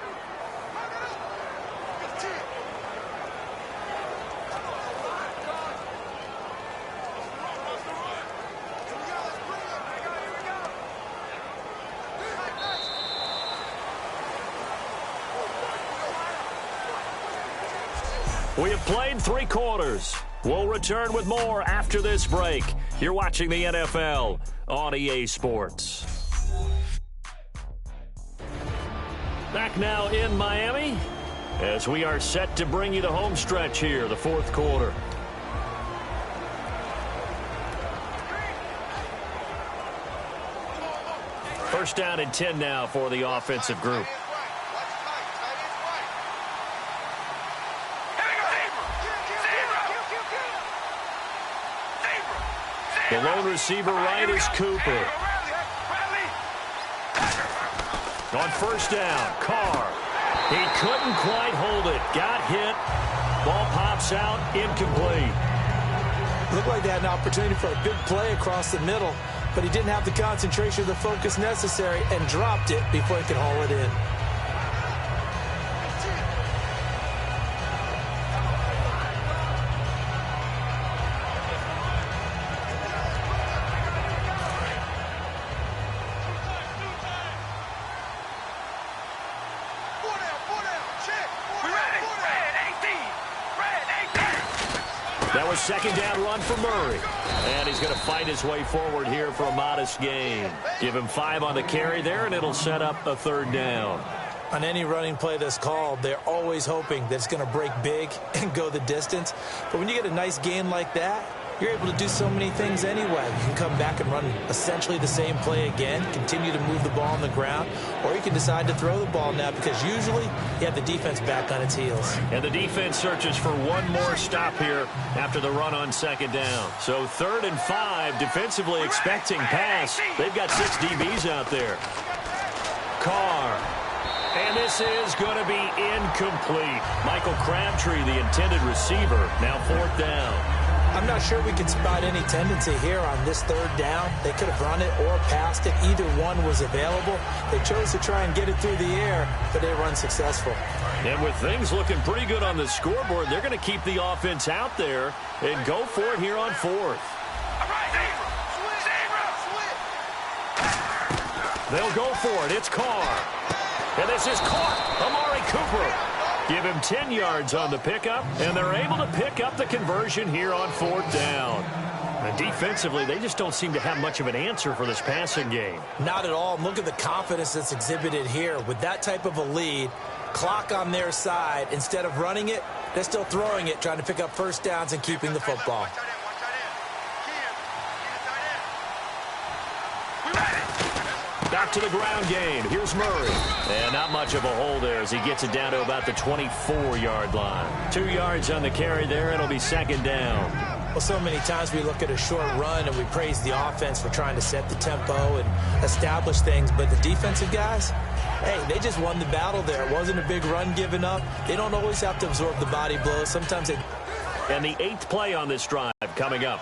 We have played 3 quarters. We'll return with more after this break. You're watching the NFL on EA Sports. Back now in Miami as we are set to bring you the home stretch here, the 4th quarter. First down and 10 now for the offensive group. The lone receiver right is Cooper. On 1st down, Carr. He couldn't quite hold it. Got hit. Ball pops out, incomplete. Looked like they had an opportunity for a big play across the middle, but he didn't have the concentration or the focus necessary and dropped it before he could haul it in. That was 2nd down run for Murray. And he's going to fight his way forward here for a modest gain. Give him 5 on the carry there, and it'll set up a 3rd down. On any running play that's called, they're always hoping that it's going to break big and go the distance. But when you get a nice gain like that, you're able to do so many things anyway. You can come back and run essentially the same play again, continue to move the ball on the ground, or you can decide to throw the ball now because usually you have the defense back on its heels. And the defense searches for one more stop here after the run on 2nd down. So 3rd and 5, defensively expecting pass. They've got 6 DBs out there. Carr. And this is going to be incomplete. Michael Crabtree, the intended receiver, now 4th down. I'm not sure we can spot any tendency here on this third down. They could have run it or passed it. Either one was available. They chose to try and get it through the air, but they were unsuccessful. And with things looking pretty good on the scoreboard, they're going to keep the offense out there and go for it here on fourth. They'll go for it. It's Carr. And this is caught. Amari Cooper. Give him 10 yards on the pickup, and they're able to pick up the conversion here on fourth down. And defensively, they just don't seem to have much of an answer for this passing game. Not at all. Look at the confidence that's exhibited here. With that type of a lead, clock on their side, instead of running it, they're still throwing it, trying to pick up first downs and keeping the football. Back to the ground game. Here's Murray. And not much of a hole there as he gets it down to about the 24-yard line. 2 yards on the carry there. It'll be second down. Well, so many times we look at a short run and we praise the offense for trying to set the tempo and establish things. But the defensive guys, hey, they just won the battle there. It wasn't a big run given up. They don't always have to absorb the body blows. Sometimes they... And the 8th play on this drive coming up.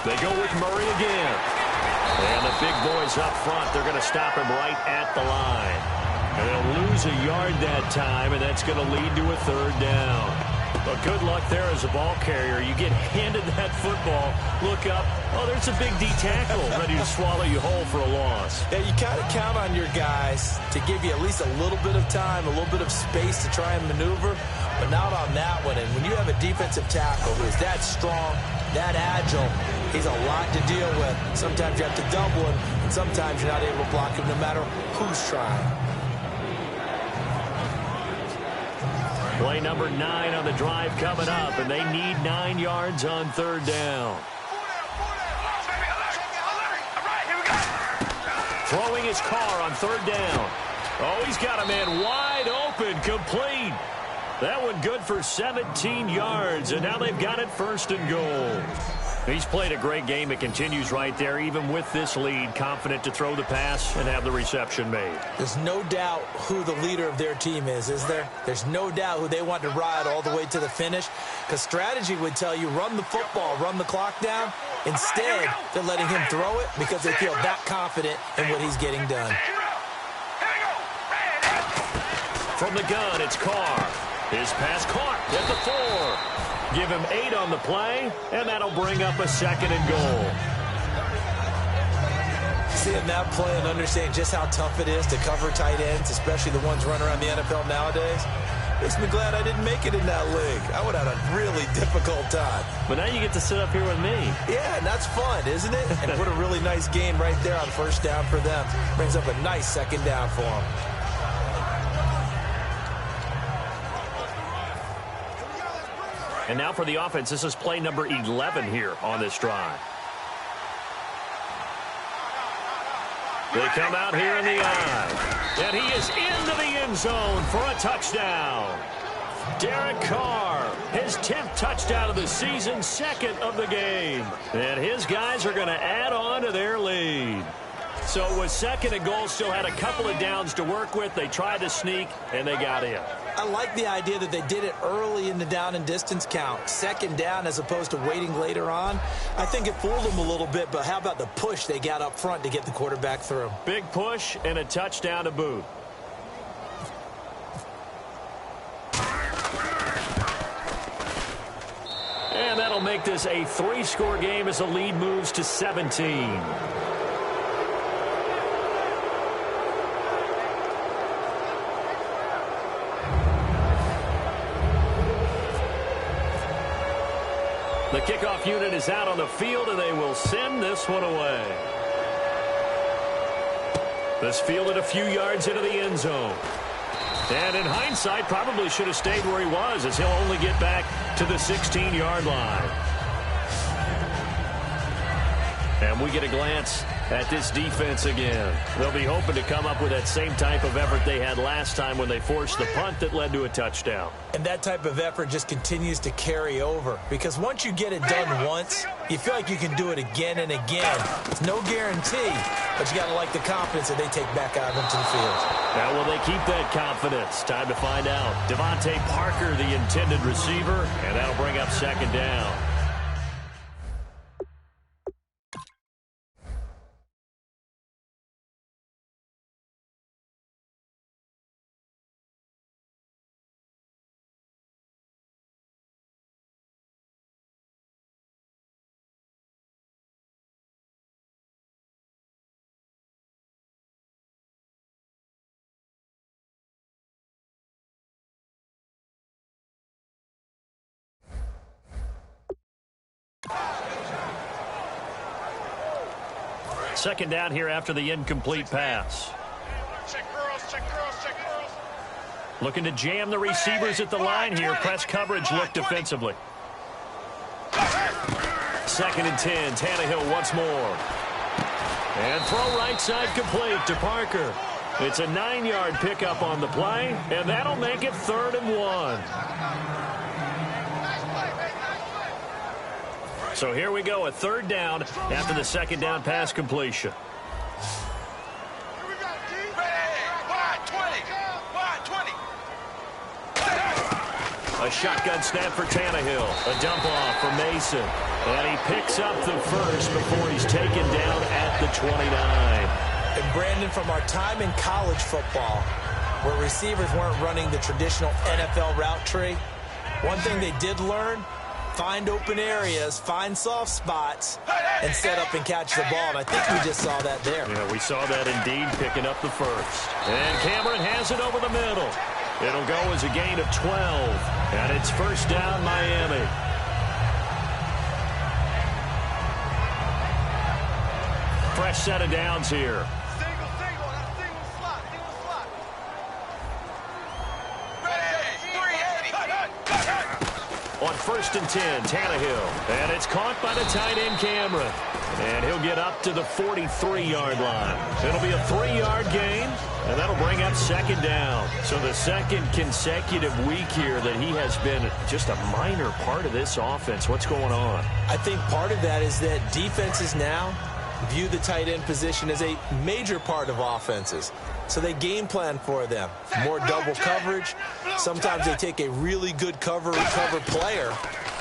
They go with Murray again. And the big boys up front, they're going to stop him right at the line. And they'll lose a yard that time, and that's going to lead to a third down. But good luck there as a ball carrier. You get handed that football, look up, oh, there's a big D tackle ready to swallow you whole for a loss. Yeah, you kind of count on your guys to give you at least a little bit of time, a little bit of space to try and maneuver, but not on that one. And when you have a defensive tackle who is that strong, that agile, he's a lot to deal with. Sometimes you have to double him, and sometimes you're not able to block him no matter who's trying. Play number 9 on the drive coming up, and they need 9 yards on third down. Throwing his car on third down. Oh, he's got a man wide open, complete. That one good for 17 yards, and now they've got it first and goal. He's played a great game. It continues right there, even with this lead, confident to throw the pass and have the reception made. There's no doubt who the leader of their team is there? There's no doubt who they want to ride all the way to the finish, because strategy would tell you run the football, run the clock down. Instead, they're letting him throw it because they feel that confident in what he's getting done. From the gun, it's Carr. His pass caught at the 4. Give him 8 on the play, and that'll bring up a second and goal. Seeing that play and understanding just how tough it is to cover tight ends, especially the ones running around the NFL nowadays, makes me glad I didn't make it in that league. I would have had a really difficult time. But now you get to sit up here with me. Yeah, and that's fun, isn't it? And what a really nice game right there on first down for them. Brings up a nice second down for them. And now for the offense, this is play number 11 here on this drive. They come out here in the eye. And he is into the end zone for a touchdown. Derek Carr, his 10th touchdown of the season, second of the game. And his guys are going to add on to their lead. So with second and goal, still had a couple of downs to work with. They tried to sneak, and they got in. I like the idea that they did it early in the down and distance count. Second down as opposed to waiting later on. I think it fooled them a little bit, but how about the push they got up front to get the quarterback through? Big push and a touchdown to boot. And that'll make this a 3-score game as the lead moves to 17. The kickoff unit is out on the field, and they will send this one away. This fielded a few yards into the end zone. And in hindsight, probably should have stayed where he was, as he'll only get back to the 16-yard line. And we get a glance at this defense again. They'll be hoping to come up with that same type of effort they had last time when they forced the punt that led to a touchdown. And that type of effort just continues to carry over, because once you get it done once, you feel like you can do it again and again. It's no guarantee, but you got to like the confidence that they take back out into the field. Now, will they keep that confidence? Time to find out. Devontae Parker, the intended receiver, and that'll bring up second down. Second down here after the incomplete pass. Check girls, check girls, check girls. Looking to jam the receivers at the line here. Press coverage look defensively. Second and 10. Tannehill once more. And throw right side complete to Parker. It's a 9-yard pickup on the play, and that'll make it 3rd and 1. So here we go, a 3rd down after the second down pass completion. Here we go, G. Wide 20. Wide 20. A shotgun snap for Tannehill. A dump off for Mason. And he picks up the first before he's taken down at the 29. And Brandon, from our time in college football, where receivers weren't running the traditional NFL route tree, one thing they did learn: find open areas, find soft spots, and set up and catch the ball. And I think we just saw that there. Yeah, we saw that indeed, picking up the first. And Cameron has it over the middle. It'll go as a gain of 12. And it's first down, Miami. Fresh set of downs here. Single, slot. Ready, 380. On 1st and 10, Tannehill. And it's caught by the tight end, Cameron. And he'll get up to the 43-yard line. It'll be a 3-yard gain, and that'll bring up second down. So the second consecutive week here that he has been just a minor part of this offense. What's going on? I think part of that is that defenses now view the tight end position as a major part of offenses. So they game plan for them. More double coverage. Sometimes they take a really good cover player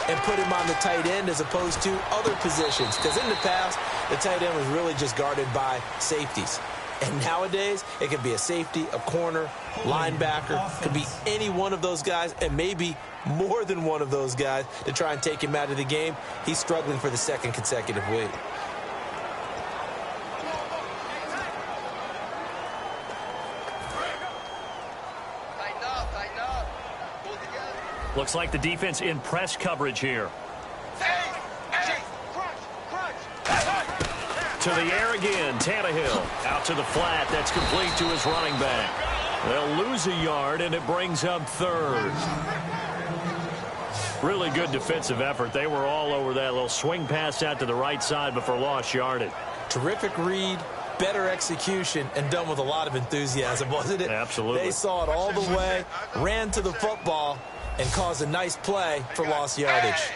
and put him on the tight end as opposed to other positions. Because in the past, the tight end was really just guarded by safeties. And nowadays, it could be a safety, a corner, linebacker. Could be any one of those guys, and maybe more than one of those guys to try and take him out of the game. He's struggling for the second consecutive week. Looks like the defense in press coverage here. To the air again, Tannehill. Out to the flat, that's complete to his running back. They'll lose a yard, and it brings up 3rd. Really good defensive effort. They were all over that little swing pass out to the right side before lost yardage. Terrific read, better execution, and done with a lot of enthusiasm, wasn't it? Absolutely. They saw it all the way, ran to the football, and caused a nice play for lost yardage.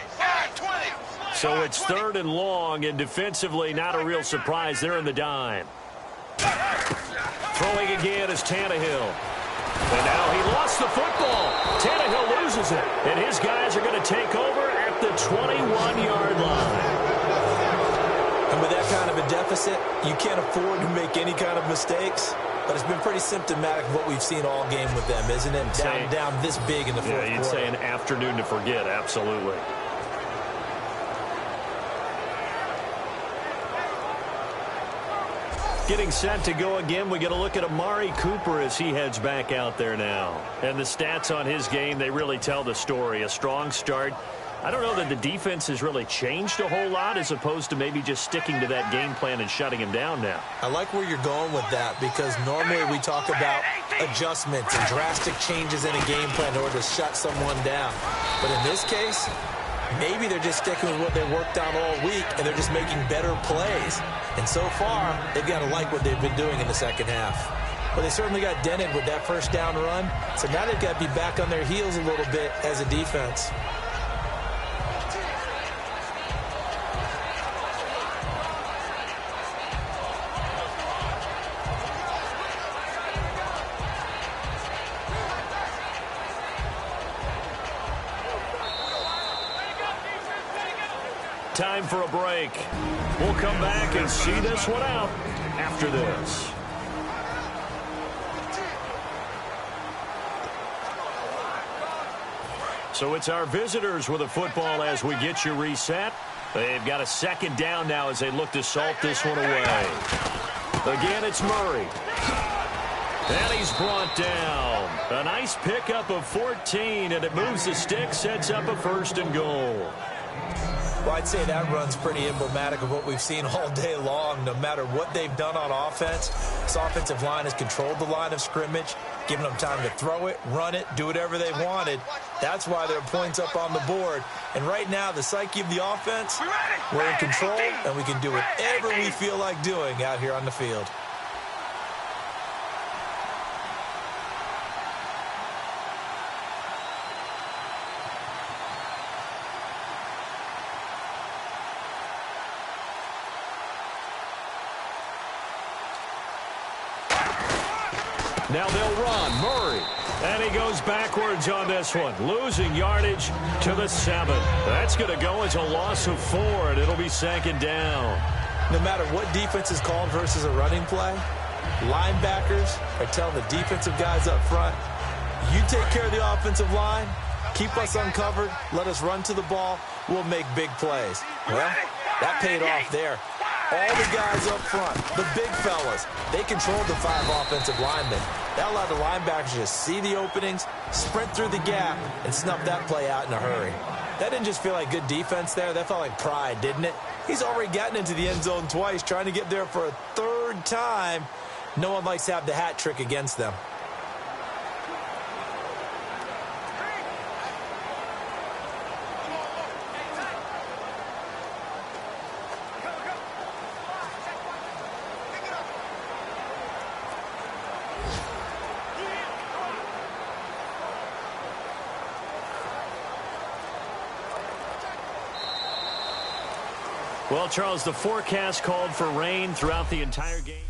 So it's 3rd and long, and defensively not a real surprise. They're in the dime. Throwing again is Tannehill. And now he lost the football. Tannehill loses it, and his guys are going to take over at the 21-yard line. And with that kind of a deficit, you can't afford to make any kind of mistakes. But it's been pretty symptomatic of what we've seen all game with them, isn't it? Down this big in the fourth quarter. Yeah, you'd say an afternoon to forget, absolutely. Getting set to go again, we get a look at Amari Cooper as he heads back out there now. And the stats on his game, they really tell the story. A strong start. I don't know that the defense has really changed a whole lot as opposed to maybe just sticking to that game plan and shutting him down now. I like where you're going with that, because normally we talk about adjustments and drastic changes in a game plan in order to shut someone down. But in this case, Maybe they're just sticking with what they worked on all week, and they're just making better plays. And so far, they've got to like what they've been doing in the second half. But they certainly got dented with that first down run, so now they've got to be back on their heels a little bit as a defense. Time for a break. We'll come back and see this one out after this. So it's our visitors with the football as we get you reset. They've got a second down now as they look to salt this one away. Again, it's Murray. And he's brought down. A nice pickup of 14, and it moves the stick, sets up a 1st and goal. Well, I'd say that run's pretty emblematic of what we've seen all day long. No matter what they've done on offense, this offensive line has controlled the line of scrimmage, giving them time to throw it, run it, do whatever they wanted. That's why there are points up on the board. And right now, the psyche of the offense, we're in control, and we can do whatever we feel like doing out here on the field. Now they'll run. Murray. And he goes backwards on this one. Losing yardage to the 7. That's going to go as a loss of 4, and it'll be 2nd down. No matter what defense is called versus a running play, linebackers are telling the defensive guys up front, you take care of the offensive line, keep us uncovered, let us run to the ball, we'll make big plays. Well, that paid off there. All the guys up front, the big fellas, they controlled the 5 offensive linemen. That allowed the linebackers to see the openings, sprint through the gap, and snuff that play out in a hurry. That didn't just feel like good defense there. That felt like pride, didn't it? He's already gotten into the end zone twice, trying to get there for a 3rd time. No one likes to have the hat trick against them. Well, Charles, the forecast called for rain throughout the entire game.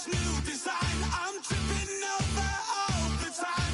New design, I'm tripping over all the time.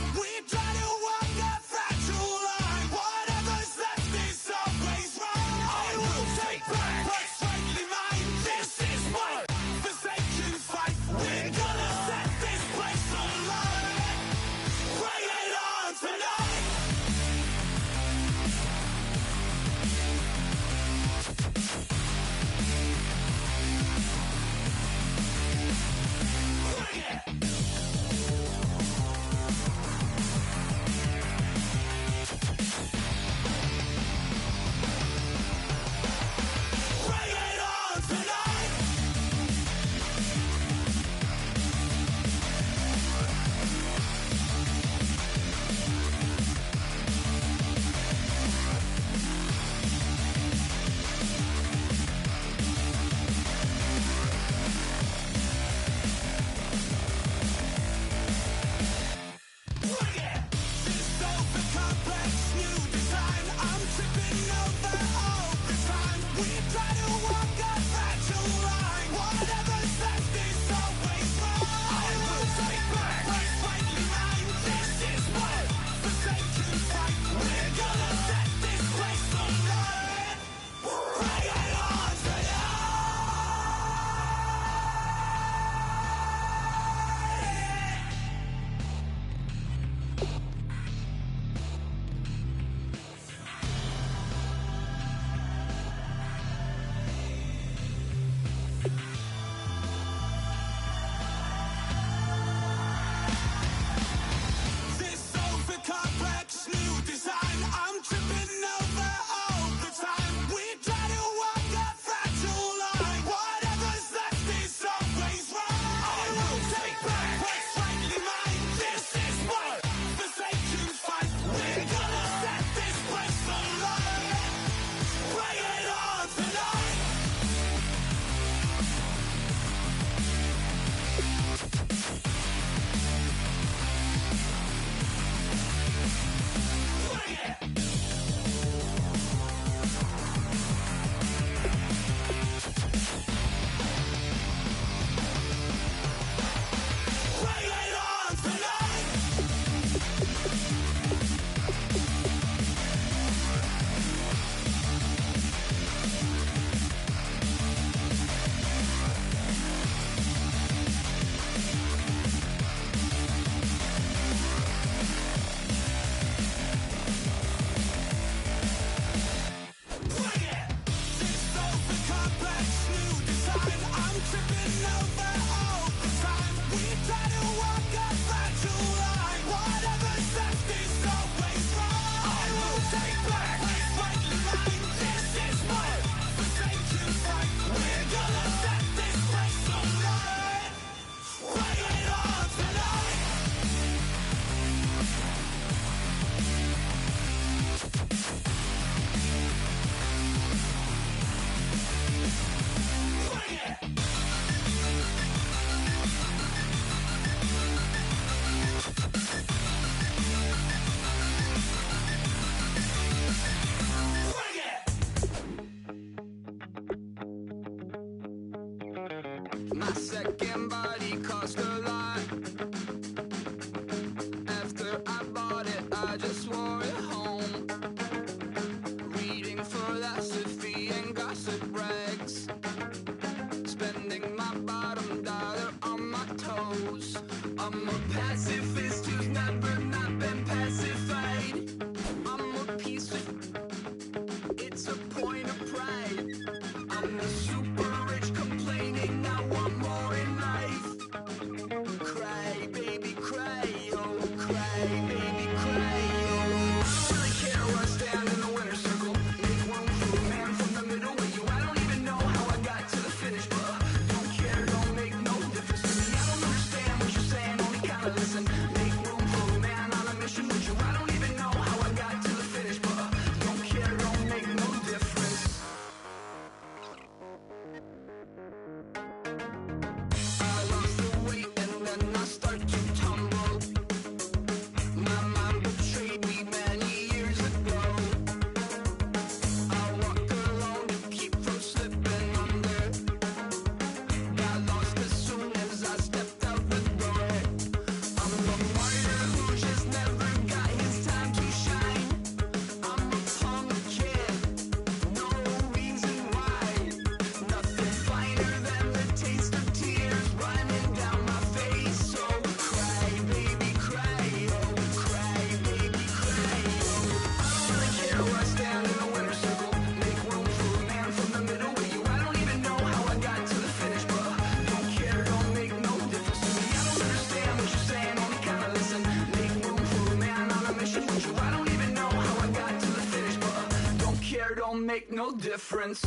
care, don't make no difference.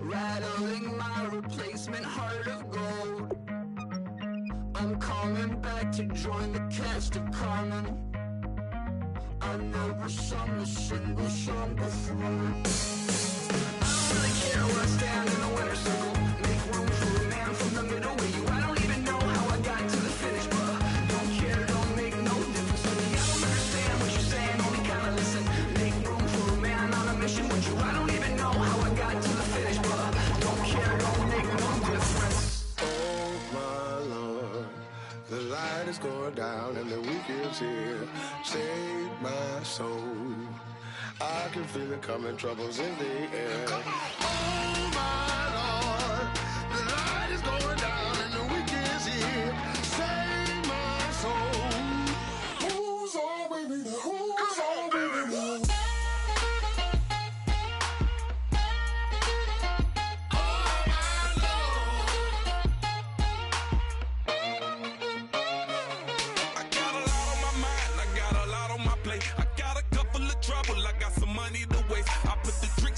Rattling my replacement heart of gold. I'm coming back to join the cast of Carmen. I never sung a single song before. I don't really care where I stand in the winner's circle. Make room for a man from the middle with you. I don't even know how I got to the finish, but don't care, don't make no difference to me. I don't understand what you're saying, only kinda listen. Make room for a man on a mission with you. I don't even know how I got to the finish, but don't care, don't make no difference. Oh my Lord, the light is going down and the week is here. Save my soul. I can feel it coming, troubles in the air. Oh my Lord, the light is going down and the week is here. Save my soul. Who's all with me now? Who's all with me now?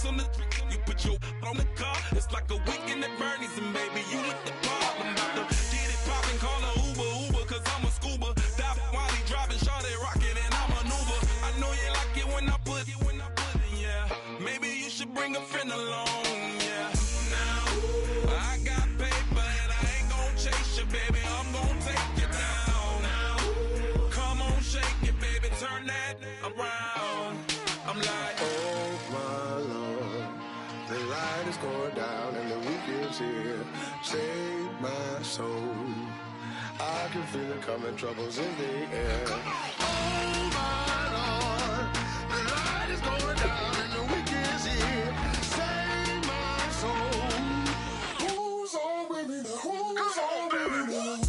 On the you put your on the car. It's like a weekend at Bernie's, and baby, you look the part. I'm about to get it poppin', call a Uber, cause I'm a scuba. Dive while he driving, shawty rockin', and I'm an Uber. I know you like it when I put it, yeah. Maybe you should bring a friend along, yeah. Now, I got paper, and I ain't gon' chase you, baby. I'm gon' take you down. Now, come on, shake it, baby, turn that around. I'm like, oh my Lord, the light is going down and the week is here. Save my soul. I can feel it coming, troubles in the air. Oh my Lord, the light is going down and the week is here. Save my soul. Who's all with me now? Who's all with me now?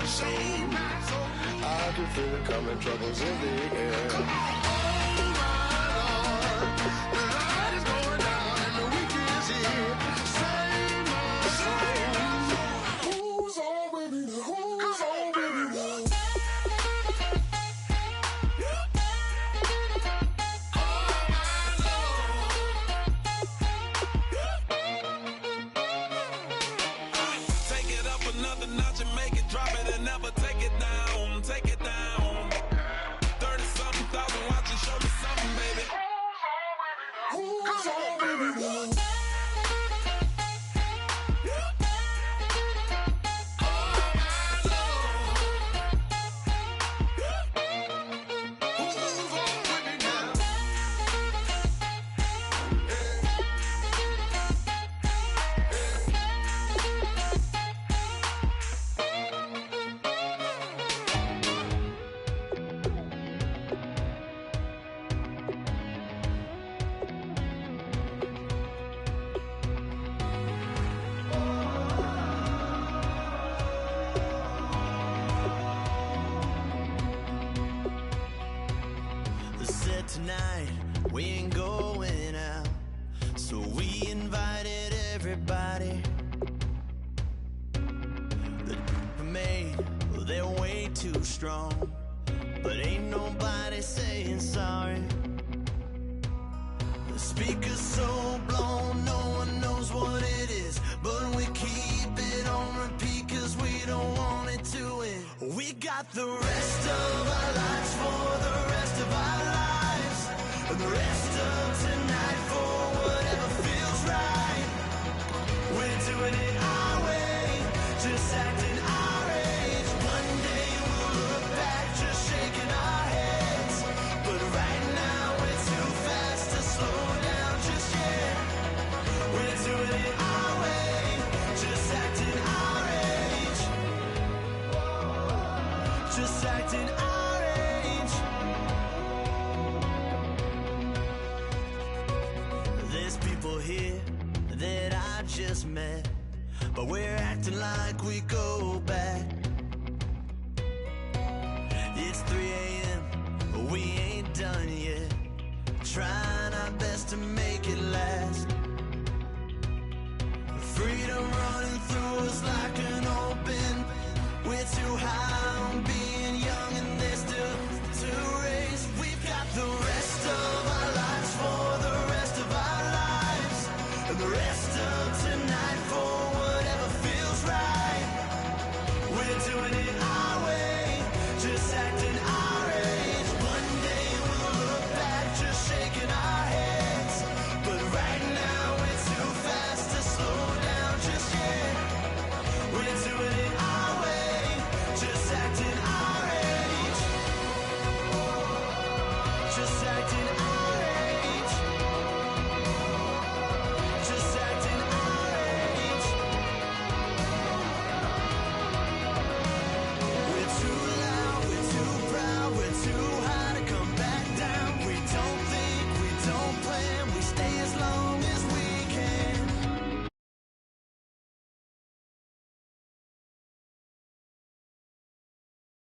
Save my soul. I can feel it coming, troubles in the air. Oh my Lord, the light is going down and the week is here. Save my soul. Who's all with me now? Who's all with me now? Another notch and make it drop it and never take it down. Take it down. 30-something thousand watching, show me something, baby. tonight we ain't going out, so we invited everybody. The made, well, they're way too strong, but ain't nobody saying sorry. The speaker's so blown, no one knows what it is, but we keep it on repeat cause we don't want it to end. We got the rest of our lives for the rest of our lives, and the rest of tonight for whatever feels right. We're doing it our way, just acting our age. One day we'll look back just shaking our heads, but right now we're too fast to slow down just yet. We're doing it our way, just acting our age, just acting our age. There's people here that I just met, but we're acting like we go back. It's 3 a.m., but we ain't done yet, trying our best to make it last. Freedom running through us like an open, we're too high on being